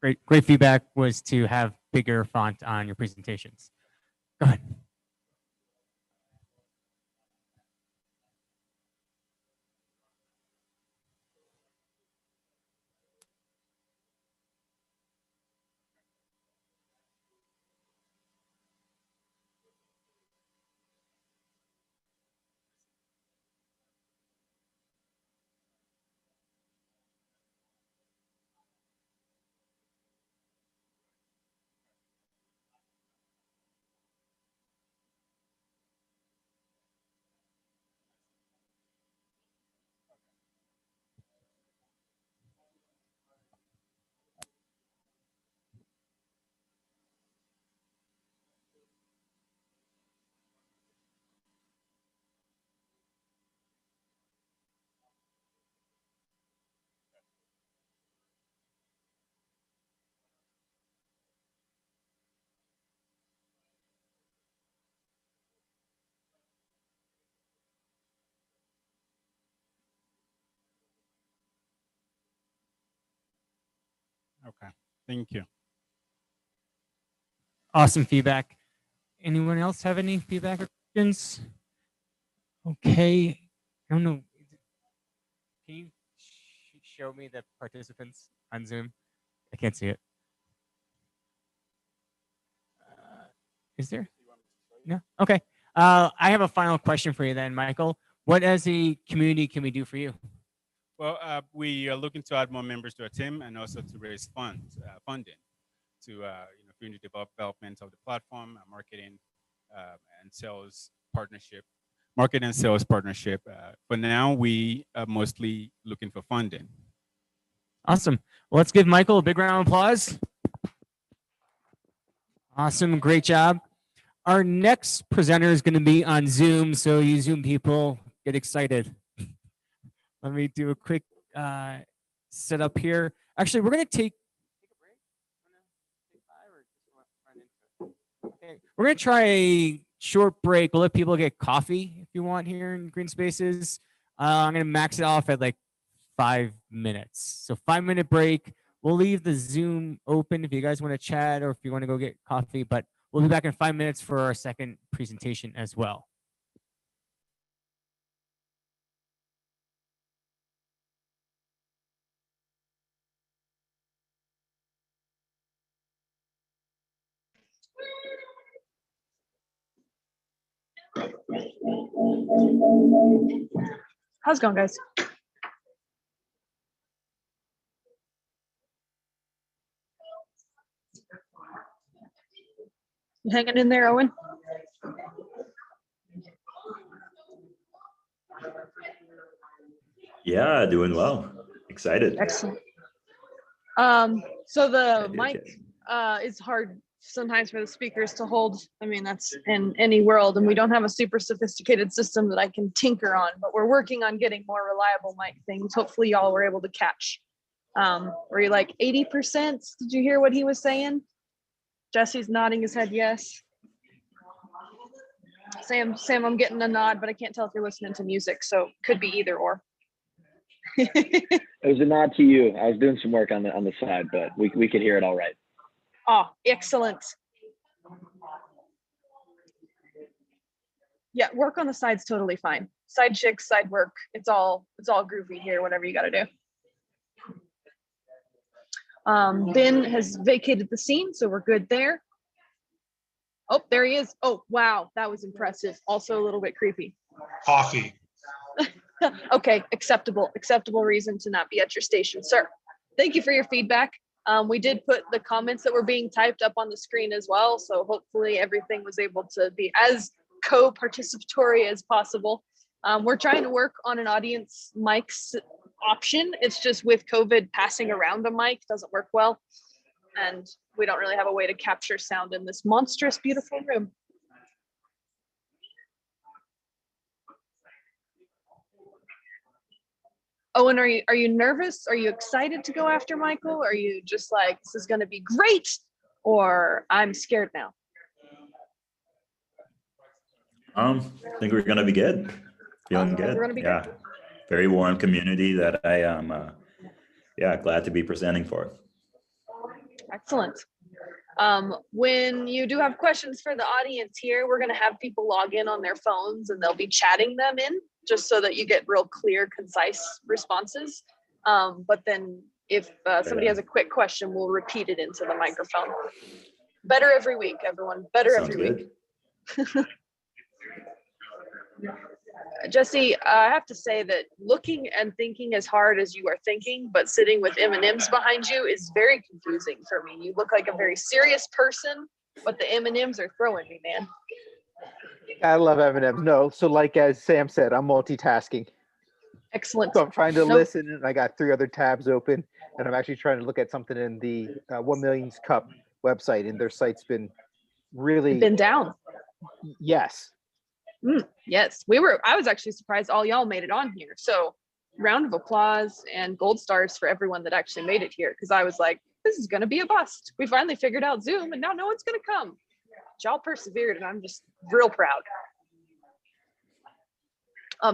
Okay. Great feedback was to have bigger font on your presentations. Go ahead. Okay. Thank you. Awesome feedback. Anyone else have any feedback or questions? Okay. I don't know. Can you show me the participants on Zoom? I can't see it. Is there? No? Okay. I have a final question for you then, Michael. What as a community can we do for you? Well, we are looking to add more members to our team and also to raise funding to fund the development of the platform, marketing and sales partnership. Market and sales partnership. For now, we are mostly looking for funding. Awesome. Well, let's give Michael a big round of applause. Awesome. Great job. Our next presenter is going to be on Zoom. So you Zoom people, get excited. Let me do a quick setup here. Actually, we're going to take a break. Okay. We're going to try a short break. We'll let people get coffee if you want here in Green Spaces. I'm going to max it off at like 5 minutes. So 5-minute break. We'll leave the Zoom open if you guys want to chat or if you want to go get coffee, but we'll be back in 5 minutes for our second presentation as well. How's it going, guys? You hanging in there, Owen? Yeah, doing well. Excited. Excellent. So the Good, mic good. is hard sometimes for the speakers to hold. I mean, that's in any world, and we don't have a super sophisticated system that I can tinker on, but we're working on getting more reliable mic things. Hopefully y'all were able to catch. Were you like 80%? Did you hear what he was saying? Jesse's nodding his head yes. Sam, I'm getting a nod, but I can't tell if you're listening to music, so could be either or. It was a nod to you. I was doing some work on the side, but we could hear it all right. Oh, excellent. Yeah, work on the side's totally fine. Side chicks, side work. It's all groovy here, whatever you gotta do. Ben has vacated the scene, so we're good there. Oh, there he is. Oh, wow, that was impressive. Also a little bit creepy. Coffee. Okay, acceptable reason to not be at your station, sir. Thank you for your feedback. We did put the comments that were being typed up on the screen as well, so hopefully everything was able to be as co-participatory as possible. We're trying to work on an audience mics option. It's just with COVID, passing around a mic doesn't work well, and we don't really have a way to capture sound in this monstrous, beautiful room. Owen, are you nervous? Are you excited to go after Michael? Are you just like, this is going to be great? Or I'm scared now? I think we're gonna be good. Feeling good. We're gonna be Yeah. good. Very warm community that I am glad to be presenting for. Excellent. When you do have questions for the audience here, we're going to have people log in on their phones and they'll be chatting them in just so that you get real clear, concise responses. But then if somebody has a quick question, we'll repeat it into the microphone. Better every week, everyone. Better Sounds every good. week. Jesse, I have to say that looking and thinking as hard as you are thinking, but sitting with M&Ms behind you is very confusing for me. You look like a very serious person, but the M&Ms are throwing me, man. I love M&Ms. No, so like as Sam said, I'm multitasking. Excellent. So I'm trying to listen, and I got 3 other tabs open, and I'm actually trying to look at something in the 1 Million's Cup website, and their site's been really down. Yes. Yes, I was actually surprised all y'all made it on here. So round of applause and gold stars for everyone that actually made it here. Cause I was like, this is gonna be a bust. We finally figured out Zoom and now no one's gonna come. Y'all persevered and I'm just real proud.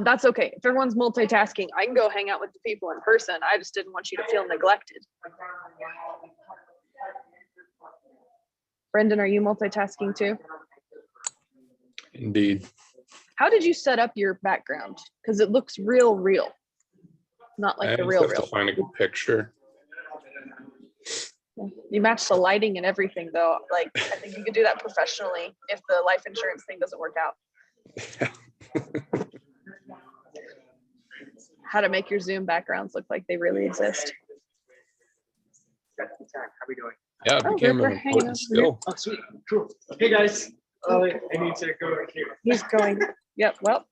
That's okay. If everyone's multitasking, I can go hang out with the people in person. I just didn't want you to feel neglected. Brendan, are you multitasking too? Indeed. How did you set up your background? Because it looks real. Not like the real. I have to find a good picture. You match the lighting and everything though. Like, I think you could do that professionally if the life insurance thing doesn't work out. How to make your Zoom backgrounds look like they really exist. How we doing? Yeah, it became an important skill. Oh, sweet. Cool. Hey guys. I need to go here. He's going. Yep. Well,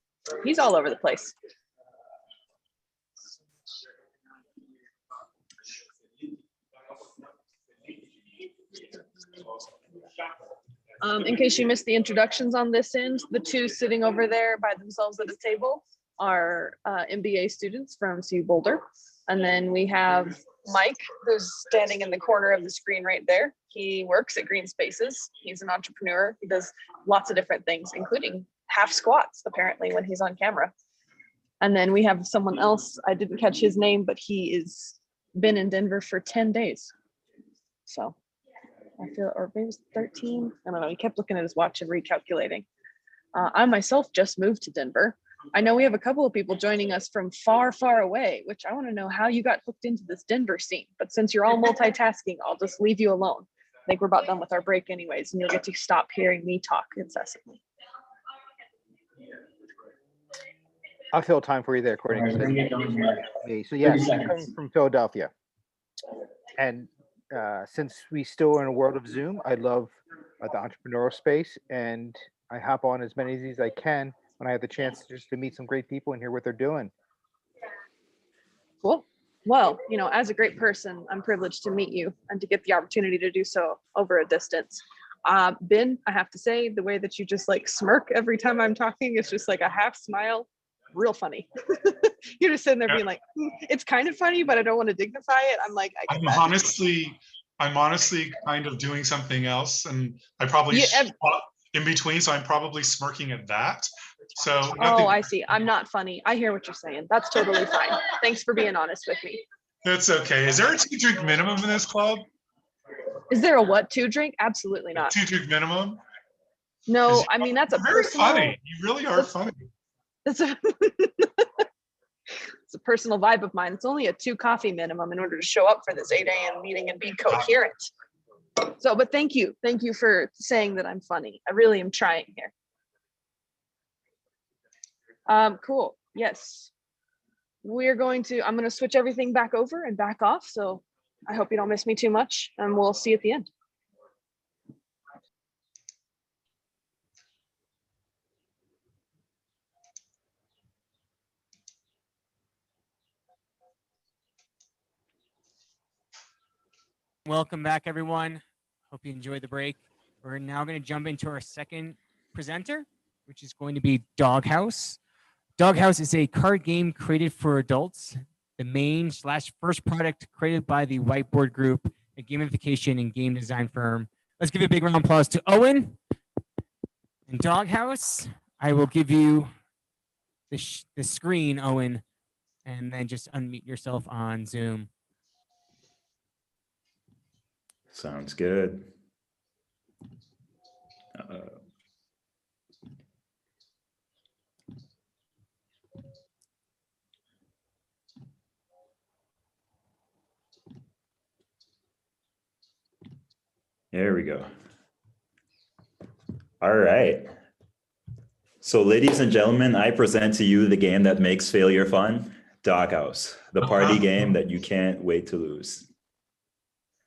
he's all over the place. In case you missed the introductions on this end, the 2 sitting over there by themselves at a table are MBA students from CU Boulder. And then we have Mike, who's standing in the corner of the screen right there. He works at Green Spaces. He's an entrepreneur. He does lots of different things, including half squats, apparently, when he's on camera. And then we have someone else. I didn't catch his name, but he is been in Denver for 10 days. So I feel, or maybe it was 13. I don't know. He kept looking at his watch and recalculating. I myself just moved to Denver. I know we have a couple of people joining us from far, far away, which I want to know how you got hooked into this Denver scene. But since you're all multitasking, I'll just leave you alone. I think we're about done with our break anyways, and you'll get to stop hearing me talk incessantly. I'll fill time for you there, Courtney. 'cause I think me. So yes, I'm coming from Philadelphia, and since we still are in a world of Zoom, I love the entrepreneurial space, and I hop on as many of these as I can when I have the chance just to meet some great people and hear what they're doing. Cool. Well, you know, as a great person, I'm privileged to meet you and to get the opportunity to do so over a distance. Ben, I have to say, the way that you just like smirk every time I'm talking, it's just like a half smile, real funny. You're just sitting there being like, it's kind of funny, but I don't want to dignify it. I'm like, I get that. I'm honestly kind of doing something else, and I probably in between, so I'm probably smirking at that. So nothing. Oh, I see. I'm not funny. I hear what you're saying. That's totally fine. Thanks for being honest with me. That's okay. Is there a 2-drink minimum in this club? Is there a what, 2-drink? Absolutely not. 2-drink minimum? No, I mean, that's a Very personal. funny. You really are funny. That's a it's a personal vibe of mine. It's only a 2 coffee minimum in order to show up for this 8 a.m. meeting and be coherent. So, but thank you for saying that I'm funny. I really am trying here. Cool. Yes. I'm going to switch everything back over and back off. So I hope you don't miss me too much, and we'll see you at the end. Welcome back, everyone. Hope you enjoyed the break. We're now going to jump into our second presenter, which is going to be Doghouse. Doghouse is a card game created for adults. The main/first product created by the Whiteboard Group, a gamification and game design firm. Let's give a big round of applause to Owen and Doghouse. I will give you the screen, Owen, and then just unmute yourself on Zoom. Sounds good. There we go. All right. So ladies and gentlemen, I present to you the game that makes failure fun, Doghouse, the party game that you can't wait to lose.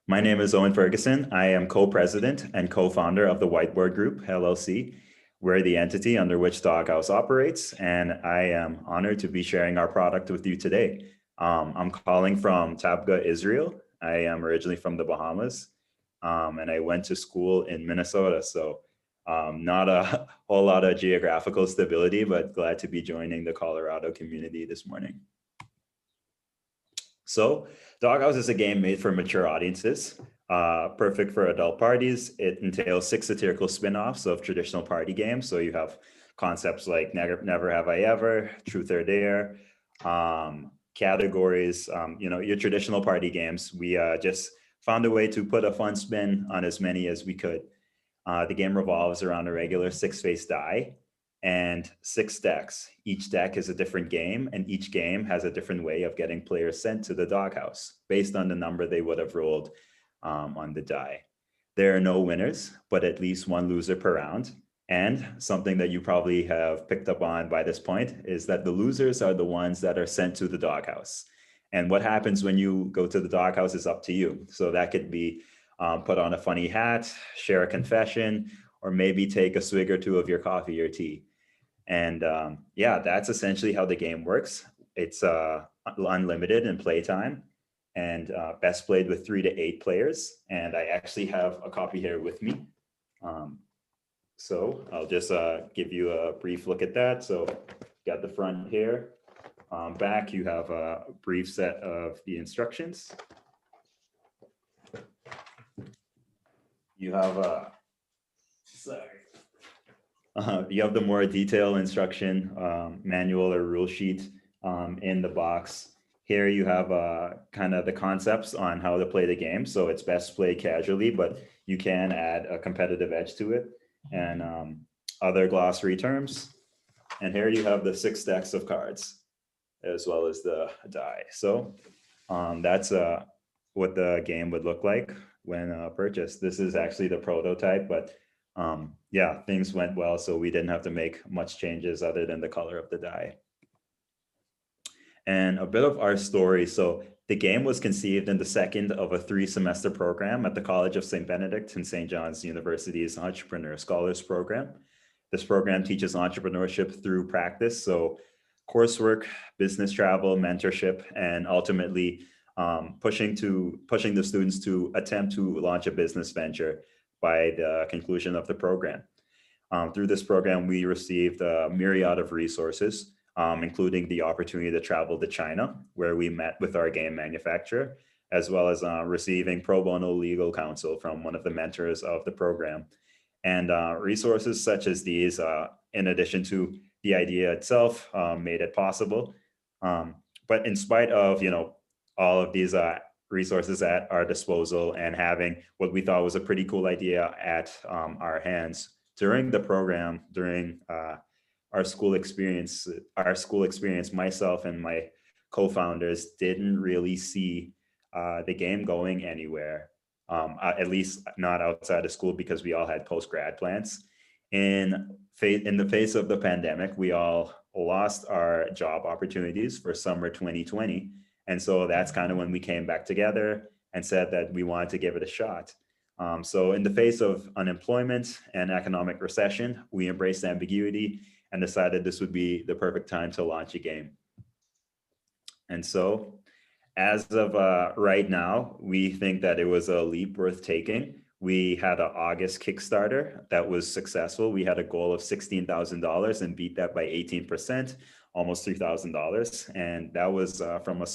My name is Owen Ferguson. I am co-president and co-founder of the Whiteboard Group, LLC. We're the entity under which Doghouse operates, and I am honored to be sharing our product with you today. I'm calling from Tabgha, Israel. I am originally from the Bahamas, and I went to school in Minnesota, so not a whole lot of geographical stability, but glad to be joining the Colorado community this morning. So Doghouse is a game made for mature audiences, perfect for adult parties. It entails 6 satirical spin-offs of traditional party games. So you have concepts like Never Have I Ever, Truth or Dare, categories, your traditional party games. We just found a way to put a fun spin on as many as we could. The game revolves around a regular 6-face die and 6 decks. Each deck is a different game, and each game has a different way of getting players sent to the doghouse based on the number they would have rolled on the die. There are no winners, but at least 1 loser per round. And something that you probably have picked up on by this point is that the losers are the ones that are sent to the doghouse. And what happens when you go to the doghouse is up to you. So that could be put on a funny hat, share a confession, or maybe take a swig or 2 of your coffee or tea. And yeah, that's essentially how the game works. It's unlimited in playtime and best played with 3 to 8 players. And I actually have a copy here with me. So I'll just give you a brief look at that. So got the front here. Back, you have a brief set of the instructions. You have you have the more detailed instruction manual or rule sheet in the box. Here you have kind of the concepts on how to play the game. So it's best played casually, but you can add a competitive edge to it, and other glossary terms. And here you have the 6 decks of cards, as well as the die. So that's what the game would look like when purchased. This is actually the prototype, but yeah, things went well, so we didn't have to make much changes other than the color of the die. And a bit of our story. So the game was conceived in the second of a 3-semester program at the College of St. Benedict and St. John's University's Entrepreneur Scholars Program. This program teaches entrepreneurship through practice. So coursework, business travel, mentorship, and ultimately pushing the students to attempt to launch a business venture by the conclusion of the program. Through this program, we received a myriad of resources, including the opportunity to travel to China, where we met with our game manufacturer, as well as receiving pro bono legal counsel from one of the mentors of the program. And resources such as these, in addition to the idea itself, made it possible. But in spite of, all of these resources at our disposal and having what we thought was a pretty cool idea at our hands, during the program, during our school experience, myself and my co-founders didn't really see the game going anywhere, at least not outside of school, because we all had post-grad plans. In the face of the pandemic, we all lost our job opportunities for summer 2020. And so that's kind of when we came back together and said that we wanted to give it a shot. So in the face of unemployment and economic recession, we embraced ambiguity and decided this would be the perfect time to launch a game. And so as of right now, we think that it was a leap worth taking. We had an August Kickstarter that was successful. We had a goal of $16,000 and beat that by 18%, almost $3,000. And that was from a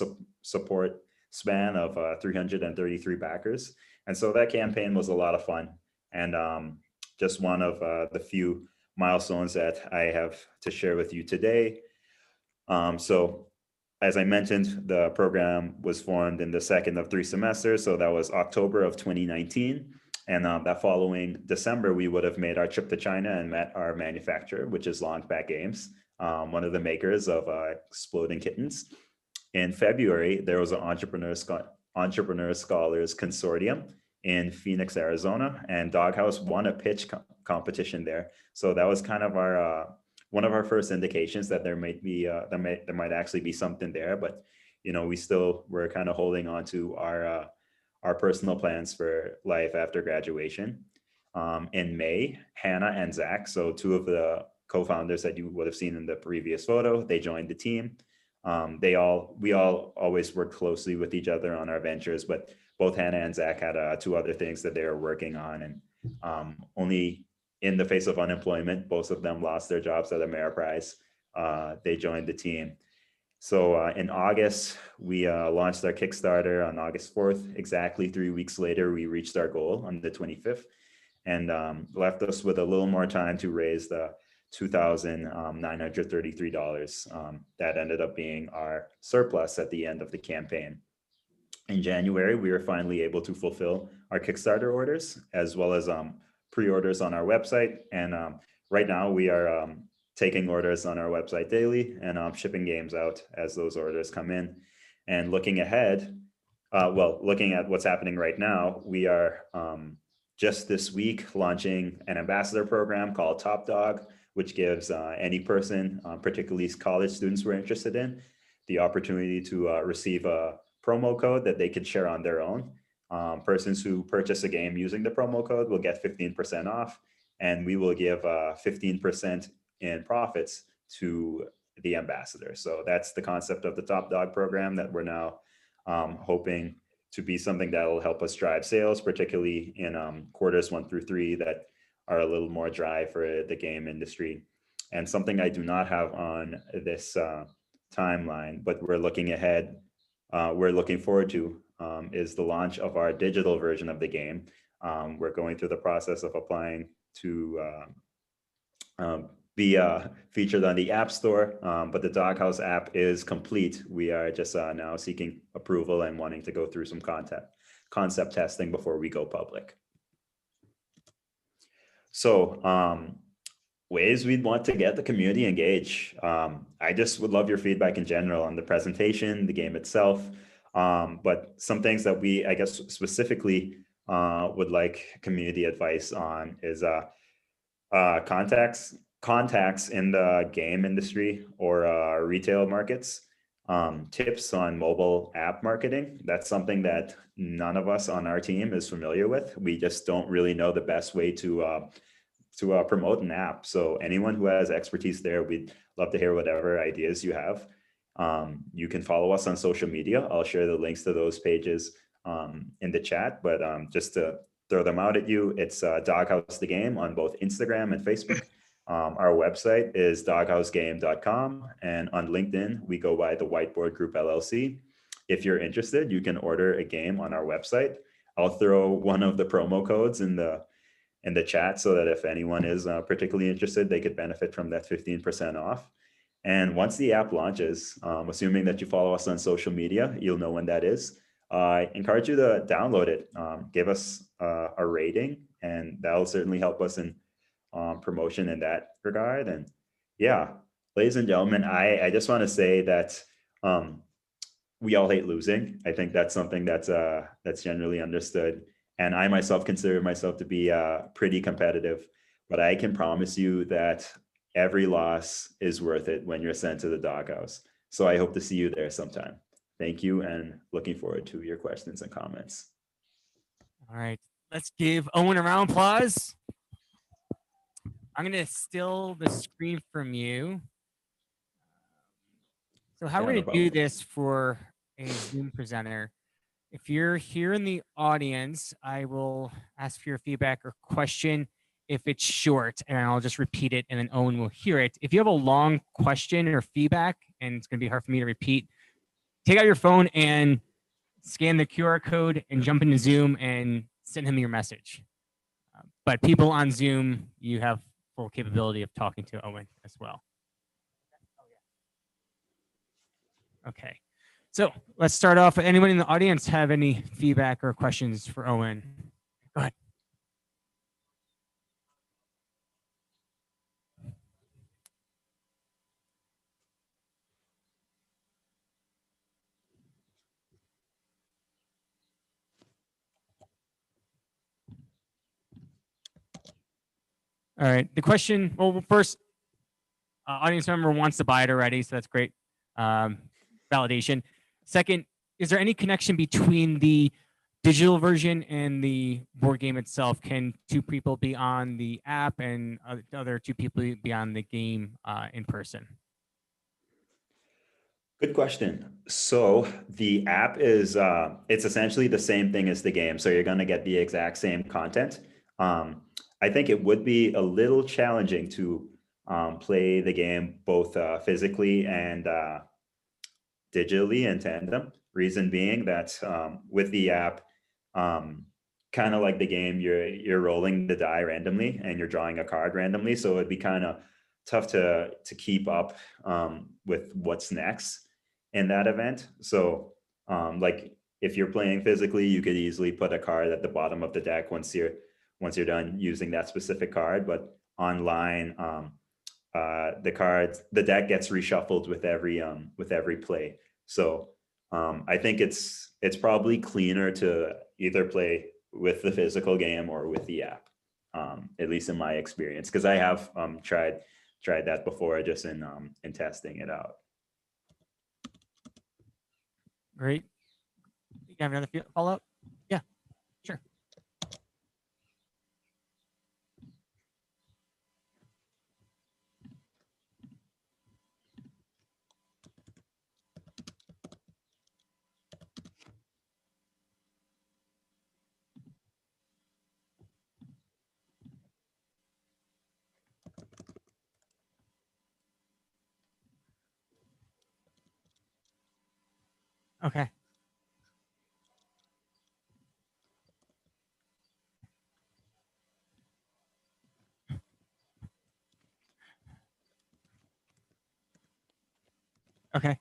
support span of 333 backers. And so that campaign was a lot of fun, and just one of the few milestones that I have to share with you today. So as I mentioned, the program was formed in the second of 3 semesters. So that was October of 2019. And that following December, we would have made our trip to China and met our manufacturer, which is Launchpad Games, one of the makers of Exploding Kittens. In February, there was an Entrepreneur Scholars Consortium in Phoenix, Arizona, and Doghouse won a pitch competition there. So that was kind of our one of our first indications that there might be there might actually be something there. But we still were kind of holding on to our personal plans for life after graduation. In May, Hannah and Zach, so 2 of the co-founders that you would have seen in the previous photo, they joined the team. We all always worked closely with each other on our ventures, but both Hannah and Zach had 2 other things that they were working on, and only in the face of unemployment, both of them lost their jobs at Ameriprise. They joined the team. So in August, we launched our Kickstarter on August 4th. Exactly 3 weeks later, we reached our goal on the 25th, and left us with a little more time to raise the $2,933. That ended up being our surplus at the end of the campaign. In January, we were finally able to fulfill our Kickstarter orders, as well as pre-orders on our website. And right now we are taking orders on our website daily and shipping games out as those orders come in. And looking ahead, looking at what's happening right now, we are just this week launching an ambassador program called Top Dog, which gives any person, particularly college students we're interested in, the opportunity to receive a promo code that they can share on their own. Persons who purchase a game using the promo code will get 15% off, and we will give 15% in profits to the ambassador. So that's the concept of the Top Dog program that we're now hoping to be something that will help us drive sales, particularly in quarters 1 through 3 that are a little more dry for the game industry. And something I do not have on this timeline, but we're looking ahead, we're looking forward to, is the launch of our digital version of the game. We're going through the process of applying to be featured on the App Store, but the Doghouse app is complete. We are just now seeking approval and wanting to go through some concept testing before we go public. So ways we'd want to get the community engaged. I just would love your feedback in general on the presentation, the game itself, but some things that we, I guess, specifically would like community advice on is contacts in the game industry or retail markets. tips on mobile app marketing. That's something that none of us on our team is familiar with. We just don't really know the best way to promote an app. So anyone who has expertise there, we'd love to hear whatever ideas you have. You can follow us on social media. I'll share the links to those pages in the chat, but just to throw them out at you, it's Doghouse the Game on both Instagram and Facebook. Our website is doghousegame.com, and on LinkedIn, we go by the Whiteboard Group LLC. If you're interested, you can order a game on our website. I'll throw one of the promo codes in the chat so that if anyone is particularly interested, they could benefit from that 15% off. And once the app launches, assuming that you follow us on social media, you'll know when that is. I encourage you to download it, give us a rating, and that'll certainly help us in promotion in that regard. And yeah, ladies and gentlemen, I just want to say that we all hate losing. I think that's something that's generally understood. And I myself consider myself to be pretty competitive, but I can promise you that every loss is worth it when you're sent to the doghouse. So I hope to see you there sometime. Thank you, and looking forward to your questions and comments. All right, let's give Owen a round of applause. I'm going to steal the screen from you. So how we're going to do this for a Zoom presenter, if you're here in the audience, I will ask for your feedback or question if it's short, and I'll just repeat it, and then Owen will hear it. If you have a long question or feedback, and it's going to be hard for me to repeat, take out your phone and scan the QR code and jump into Zoom and send him your message. But people on Zoom, you have full capability of talking to Owen as well. Okay. So let's start off. Anyone in the audience have any feedback or questions for Owen? Go ahead. All right. The question, well, first, audience member wants to buy it already, so that's great. Validation. Second, is there any connection between the digital version and the board game itself? Can two people be on the app and other two people be on the game in person? Good question. So the app is, it's essentially the same thing as the game. So you're going to get the exact same content. I think it would be a little challenging to play the game both physically and digitally in tandem. Reason being that with the app, kind of like the game, you're rolling the die randomly and you're drawing a card randomly. So it'd be kind of tough to keep up with what's next in that event. So like if you're playing physically, you could easily put a card at the bottom of the deck once you're done using that specific card. But online, the deck gets reshuffled with every play. So I think it's probably cleaner to either play with the physical game or with the app, at least in my experience, because I have tried that before just in testing it out. Great. You have another follow-up? Yeah, sure. Okay. Okay.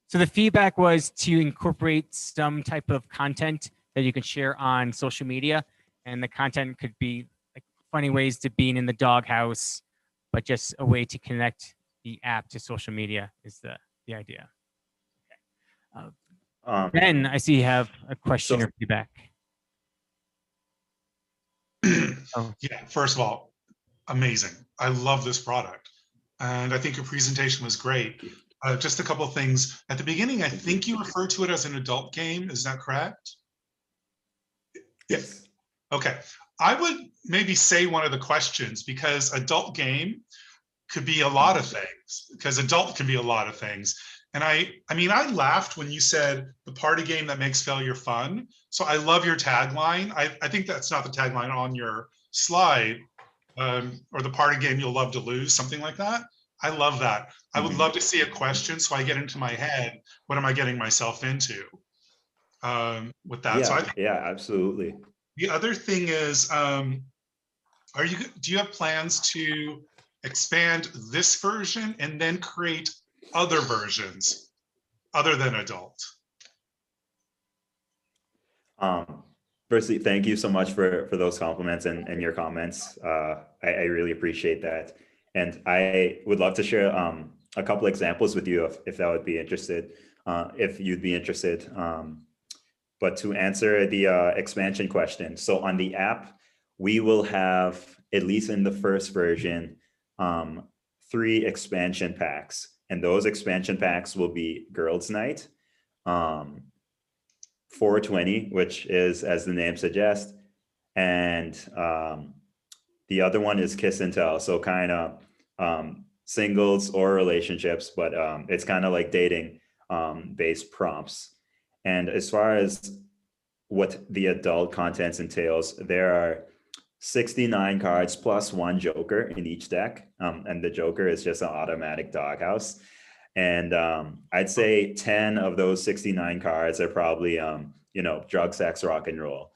So the feedback was to incorporate some type of content that you can share on social media, and the content could be like funny ways to being in the doghouse, but just a way to connect the app to social media is the idea. Okay. Ben, I see you have a question or feedback. Yeah, first of all, amazing. I love this product. And I think your presentation was great. Just a couple of things. At the beginning, I think you referred to it as an adult game. Is that correct? Yes. Okay. I would maybe say one of the questions, because adult game could be a lot of things, because adult can be a lot of things. And I mean, I laughed when you said the party game that makes failure fun. So I love your tagline. I think that's not the tagline on your slide, or the party game you'll love to lose, something like that. I love that. I would love to see a question so I get into my head, what am I getting myself into with that? So I Yeah, think yeah, absolutely. the other thing is, do you have plans to expand this version and then create other versions other than adult? Firstly, thank you so much for those compliments and your comments. I really appreciate that. And I would love to share a couple examples with you if that would be interested, if you'd be interested. But to answer the expansion question, so on the app, we will have, at least in the first version, 3 expansion packs. And those expansion packs will be Girls Night, 420, which is, as the name suggests, and the other one is Kiss and Tell. So kind of singles or relationships, but it's kind of like dating based prompts. And as far as what the adult content entails, there are 69 cards plus 1 joker in each deck. And the joker is just an automatic doghouse. And I'd say 10 of those 69 cards are probably, you know, drug, sex, rock and roll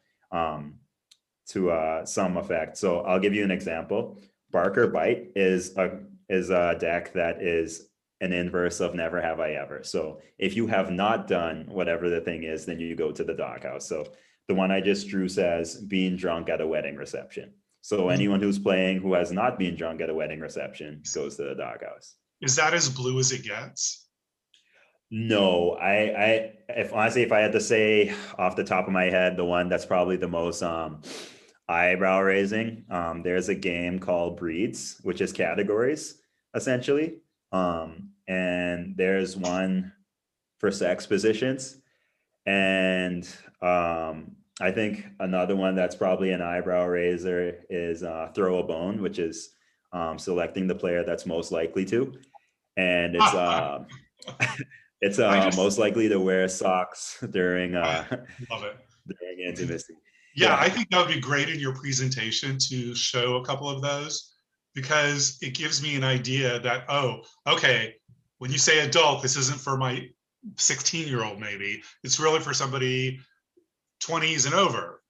to some effect. So I'll give you an example. Barker Bite is a deck that is an inverse of Never Have I Ever. So if you have not done whatever the thing is, then you go to the doghouse. So the one I just drew says being drunk at a wedding reception. So anyone who's playing who has not been drunk at a wedding reception goes to the doghouse. Is that as blue as it gets? No, if honestly, if I had to say off the top of my head, the one that's probably the most eyebrow raising, there's a game called Breeds, which is categories essentially. And there's one for sex positions. And I think another one that's probably an eyebrow raiser is Throw a Bone, which is selecting the player that's most likely to. And it's most likely to wear socks during love it. during intimacy. Yeah, I think that would be great in your presentation to show a couple of those, because it gives me an idea that, oh, okay, when you say adult, this isn't for my 16-year-old maybe. It's really for somebody 20s and over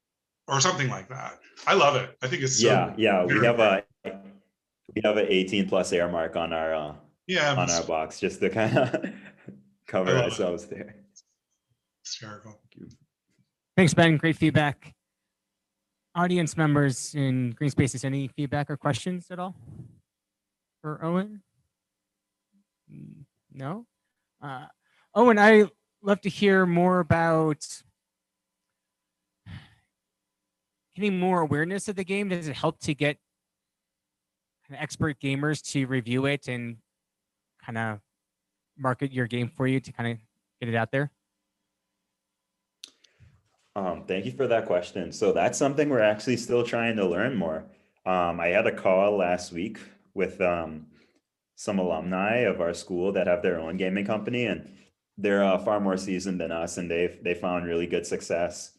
or something like that. I love it. I think it's so yeah. We have an 18 plus air mark on our on our box just to kind of cover ourselves there. Hysterical. Thanks, Ben. Great feedback. Audience members in Green Spaces, any feedback or questions at all for Owen? No? Owen, I'd love to hear more about getting more awareness of the game. Does it help to get expert gamers to review it and kind of market your game for you to kind of get it out there? Thank you for that question. So that's something we're actually still trying to learn more. I had a call last week with some alumni of our school that have their own gaming company, and they're far more seasoned than us, and they found really good success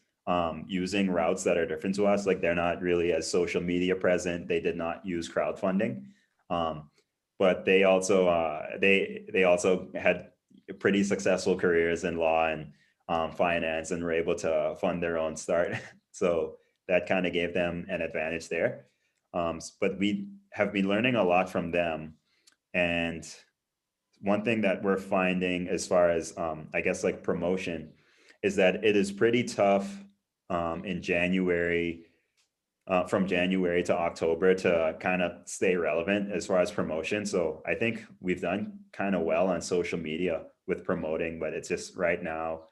using routes that are different to us. Like they're not really as social media present. They did not use crowdfunding, but they also they also had pretty successful careers in law and finance, and were able to fund their own start. So that kind of gave them an advantage there. But we have been learning a lot from them. And one thing that we're finding as far as, I guess, like promotion, is that it is pretty tough in January, from January to October, to kind of stay relevant as far as promotion. So I think we've done kind of well on social media with promoting, but it's just right now,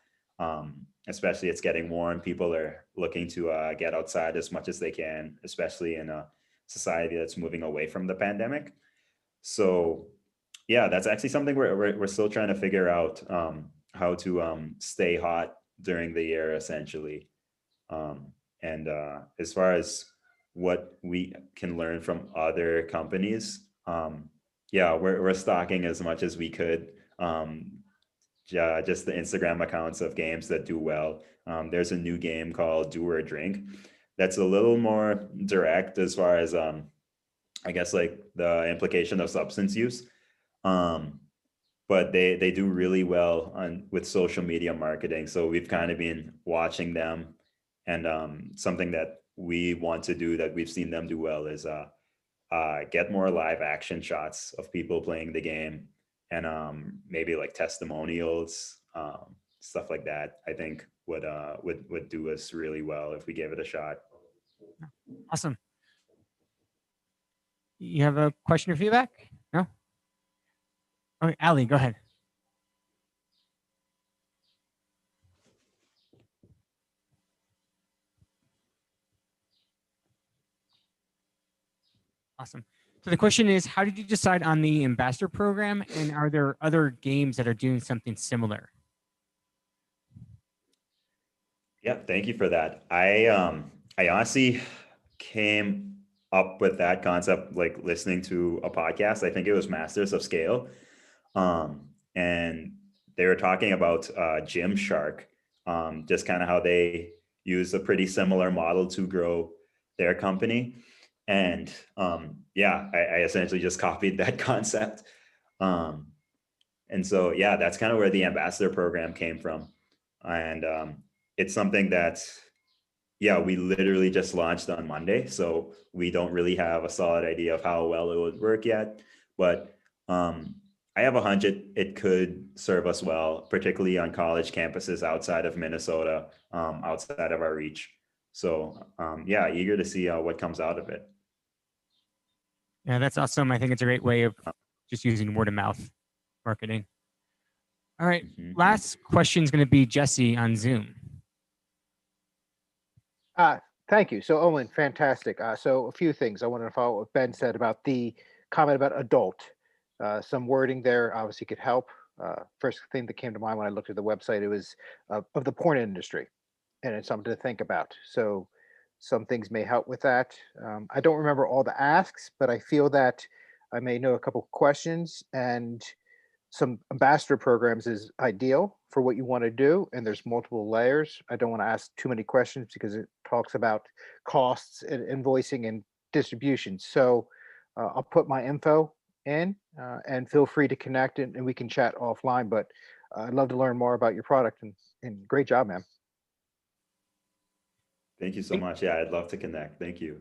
especially it's getting warm. People are looking to get outside as much as they can, especially in a society that's moving away from the pandemic. So yeah, that's actually something we're still trying to figure out, how to stay hot during the year, essentially. And as far as what we can learn from other companies, yeah, we're stocking as much as we could. Just the Instagram accounts of games that do well. There's a new game called Do or Drink that's a little more direct as far as I guess like the implication of substance use. But they do really well on with social media marketing. So we've kind of been watching them, and something that we want to do that we've seen them do well is get more live action shots of people playing the game, and maybe like testimonials, stuff like that. I think would do us really well if we gave it a shot. Awesome. You have a question or feedback? No? Okay, Ali, go ahead. Awesome. So the question is, how did you decide on the ambassador program, and are there other games that are doing something similar? Yeah, thank you for that. I honestly came up with that concept like listening to a podcast. I think it was Masters of Scale. And they were talking about Gymshark, just kind of how they use a pretty similar model to grow their company. And yeah, I essentially just copied that concept. And so, yeah, that's kind of where the ambassador program came from. And it's something that, yeah, we literally just launched on Monday. So we don't really have a solid idea of how well it would work yet. But I have a hunch it could serve us well, particularly on college campuses outside of Minnesota, outside of our reach. So yeah, eager to see what comes out of it. Yeah, that's awesome. I think it's a great way of just using word of mouth marketing. All right, last question is going to be Jesse on Zoom. Thank you. So Owen, fantastic. So a few things I wanted to follow what Ben said about the comment about adult. Some wording there obviously could help. First thing that came to mind when I looked at the website, it was of the porn industry, and it's something to think about. So some things may help with that. I don't remember all the asks, but I feel that I may know a couple questions, and some ambassador programs is ideal for what you want to do, and there's multiple layers. I don't want to ask too many questions because it talks about costs and invoicing and distribution. So I'll put my info in, and feel free to connect, and we can chat offline. But I'd love to learn more about your product, and great job, man. Thank you so much. Yeah, I'd love to connect. Thank you.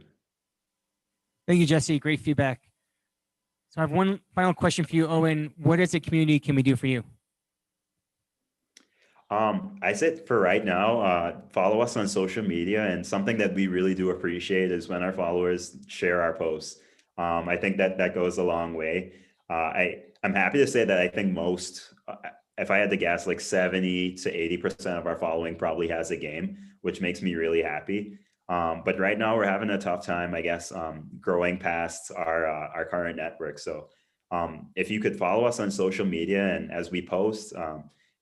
Thank you, Jesse. Great feedback. So I have one final question for you, Owen. What as a community can we do for you? I said for right now, follow us on social media, and something that we really do appreciate is when our followers share our posts. I think that goes a long way. I'm happy to say that I think most, if I had to guess, like 70 to 80% of our following probably has a game, which makes me really happy. But right now we're having a tough time, I guess, growing past our current network. So if you could follow us on social media, and as we post,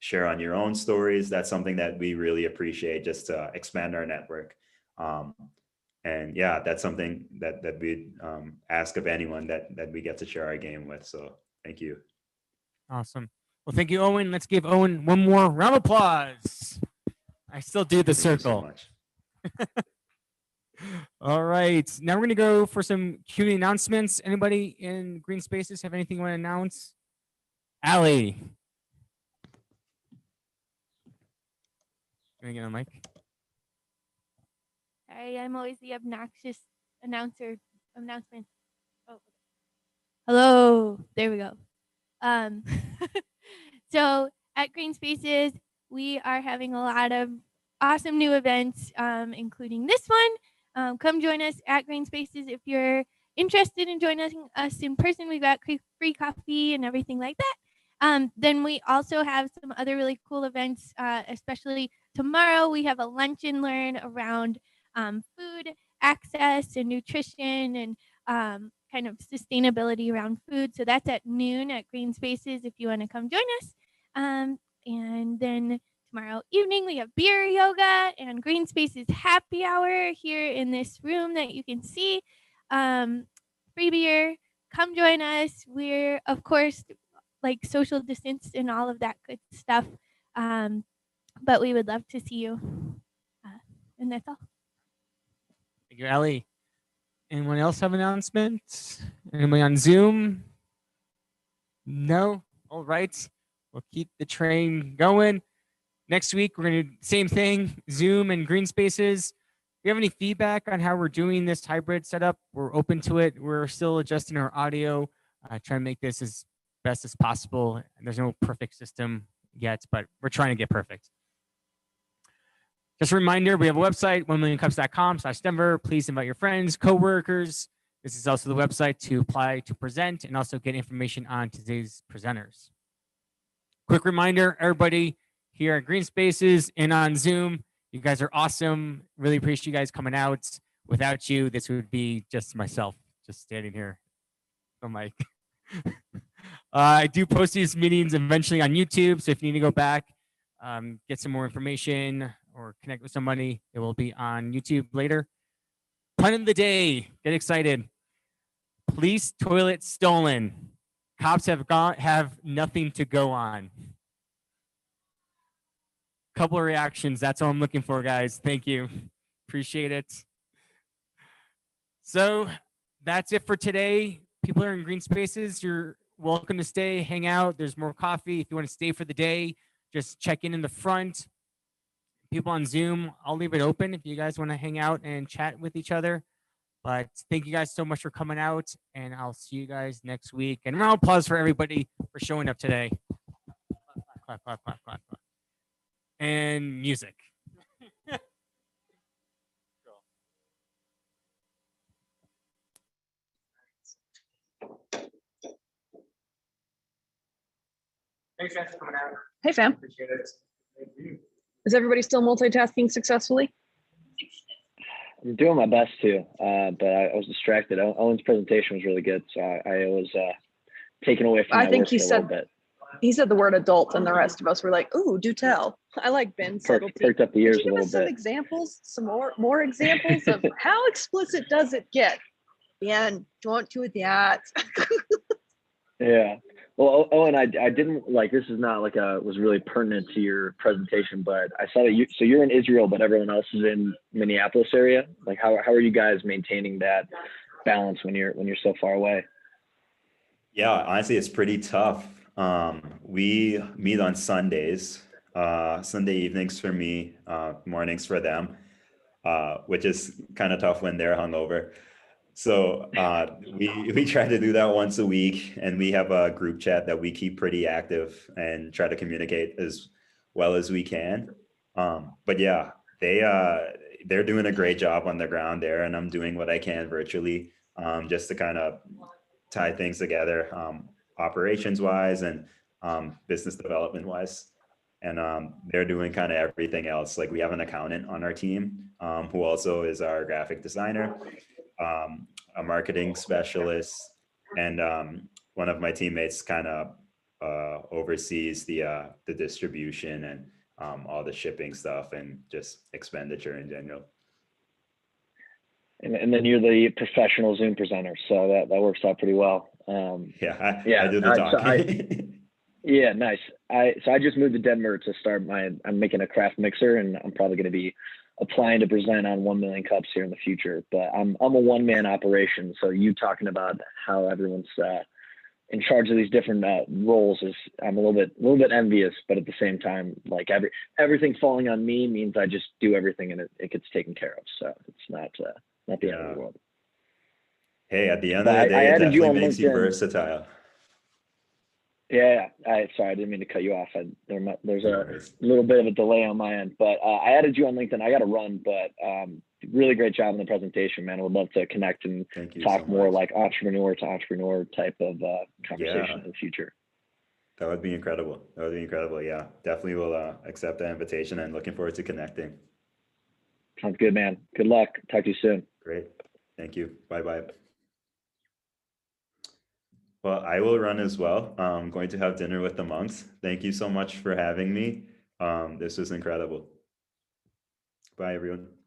share on your own stories, that's something that we really appreciate, just to expand our network. And yeah, that's something that we'd ask of anyone that we get to share our game with. So thank you. Awesome. Well, thank you, Owen. Let's give Owen one more round of applause. I still do the circle. Thank you so much. All right. Now we're going to go for some community announcements. Anybody in Green Spaces have anything you want to announce? Allie. Can I get a mic? Sorry, I'm always the obnoxious announcement. Oh, hello. There we go. So at Green Spaces, we are having a lot of awesome new events, including this one. Come join us at Green Spaces if you're interested in joining us in person. We've got free coffee and everything like that. Then we also have some other really cool events, especially tomorrow. We have a lunch and learn around food access and nutrition, and kind of sustainability around food. So that's at noon at Green Spaces if you want to come join us. And then tomorrow evening, we have beer yoga and Green Spaces happy hour here in this room that you can see. Free beer. Come join us. We're, of course, like social distance and all of that good stuff. But we would love to see you. And that's all. Thank you, Ellie. Anyone else have announcements? Anybody on Zoom? No? All right. We'll keep the train going. Next week, we're going to do the same thing, Zoom and Green Spaces. If you have any feedback on how we're doing this hybrid setup, we're open to it. We're still adjusting our audio, trying to make this as best as possible. There's no perfect system yet, but we're trying to get perfect. Just a reminder, we have a website, 1millioncups.com/Denver. Please invite your friends, coworkers. This is also the website to apply to present and also get information on today's presenters. Quick reminder, everybody here at Green Spaces and on Zoom, you guys are awesome. Really appreciate you guys coming out. Without you, this would be just myself, just standing here on mic. I do post these meetings eventually on YouTube, so if you need to go back, get some more information or connect with somebody, it will be on YouTube later. Pun of the day, get excited. Police toilet stolen. Cops have nothing to go on. Couple of reactions. That's all I'm looking for, guys. Thank you. Appreciate it. So that's it for today. People are in Green Spaces. You're welcome to stay, hang out. There's more coffee. If you want to stay for the day, just check in the front. People on Zoom, I'll leave it open if you guys want to hang out and chat with each other. But thank you guys so much for coming out, and I'll see you guys next week. And round of applause for everybody for showing up today. Clap, clap, clap, clap, clap. And music. Thanks, guys, for coming out. Hey, fam. Appreciate it. Thank you. Is everybody still multitasking successfully? I'm doing my best to, but I was distracted. Owen's presentation was really good, so I was taken away from my I think work he for a little said bit. he said the word adult, and the rest of us were like, "Ooh, do tell." I like Ben's subtlety. Perked up the ears Could you a give little us some bit. examples, some more examples of how explicit does it get? Yeah, don't do that. Yeah. Well, Owen, I didn't like, this is not like was really pertinent to your presentation, but I saw that so you're in Israel, but everyone else is in Minneapolis area. Like, how are you guys maintaining that balance when you're so far away? Yeah, honestly, it's pretty tough. We meet on Sundays, Sunday evenings for me, mornings for them, which is kind of tough when they're hungover. So we try to do that once a week, and we have a group chat that we keep pretty active and try to communicate as well as we can. But yeah, they're doing a great job on the ground there, and I'm doing what I can virtually, just to kind of tie things together, operations wise and business development wise. And they're doing kind of everything else. Like, we have an accountant on our team who also is our graphic designer, a marketing specialist, and one of my teammates kind of oversees the distribution and all the shipping stuff and just expenditure in general. And then you're the professional Zoom presenter, so that works out pretty well. I do the talking. Yeah, nice. So I just moved to Denver to start I'm making a craft mixer, and I'm probably going to be applying to present on 1 Million Cups here in the future. But I'm a one-man operation, so you talking about how everyone's in charge of these different roles I'm a little bit envious, but at the same time, like everything falling on me means I just do everything and it gets taken care of. So it's not the end of the world. Hey, at the end of the day, it definitely makes you versatile. Yeah, sorry, I didn't mean to cut you off. There's a little bit of a delay on my end, but I added you on LinkedIn. I got to run, but really great job in the presentation, man. I would love to connect and talk more like entrepreneur to entrepreneur type of conversation in the future. That would be incredible. Yeah, definitely will accept that invitation and looking forward to connecting. Sounds good, man. Good luck. Talk to you soon. Great. Thank you. Bye-bye. Well, I will run as well. I'm going to have dinner with the monks. Thank you so much for having me. This was incredible. Bye, everyone.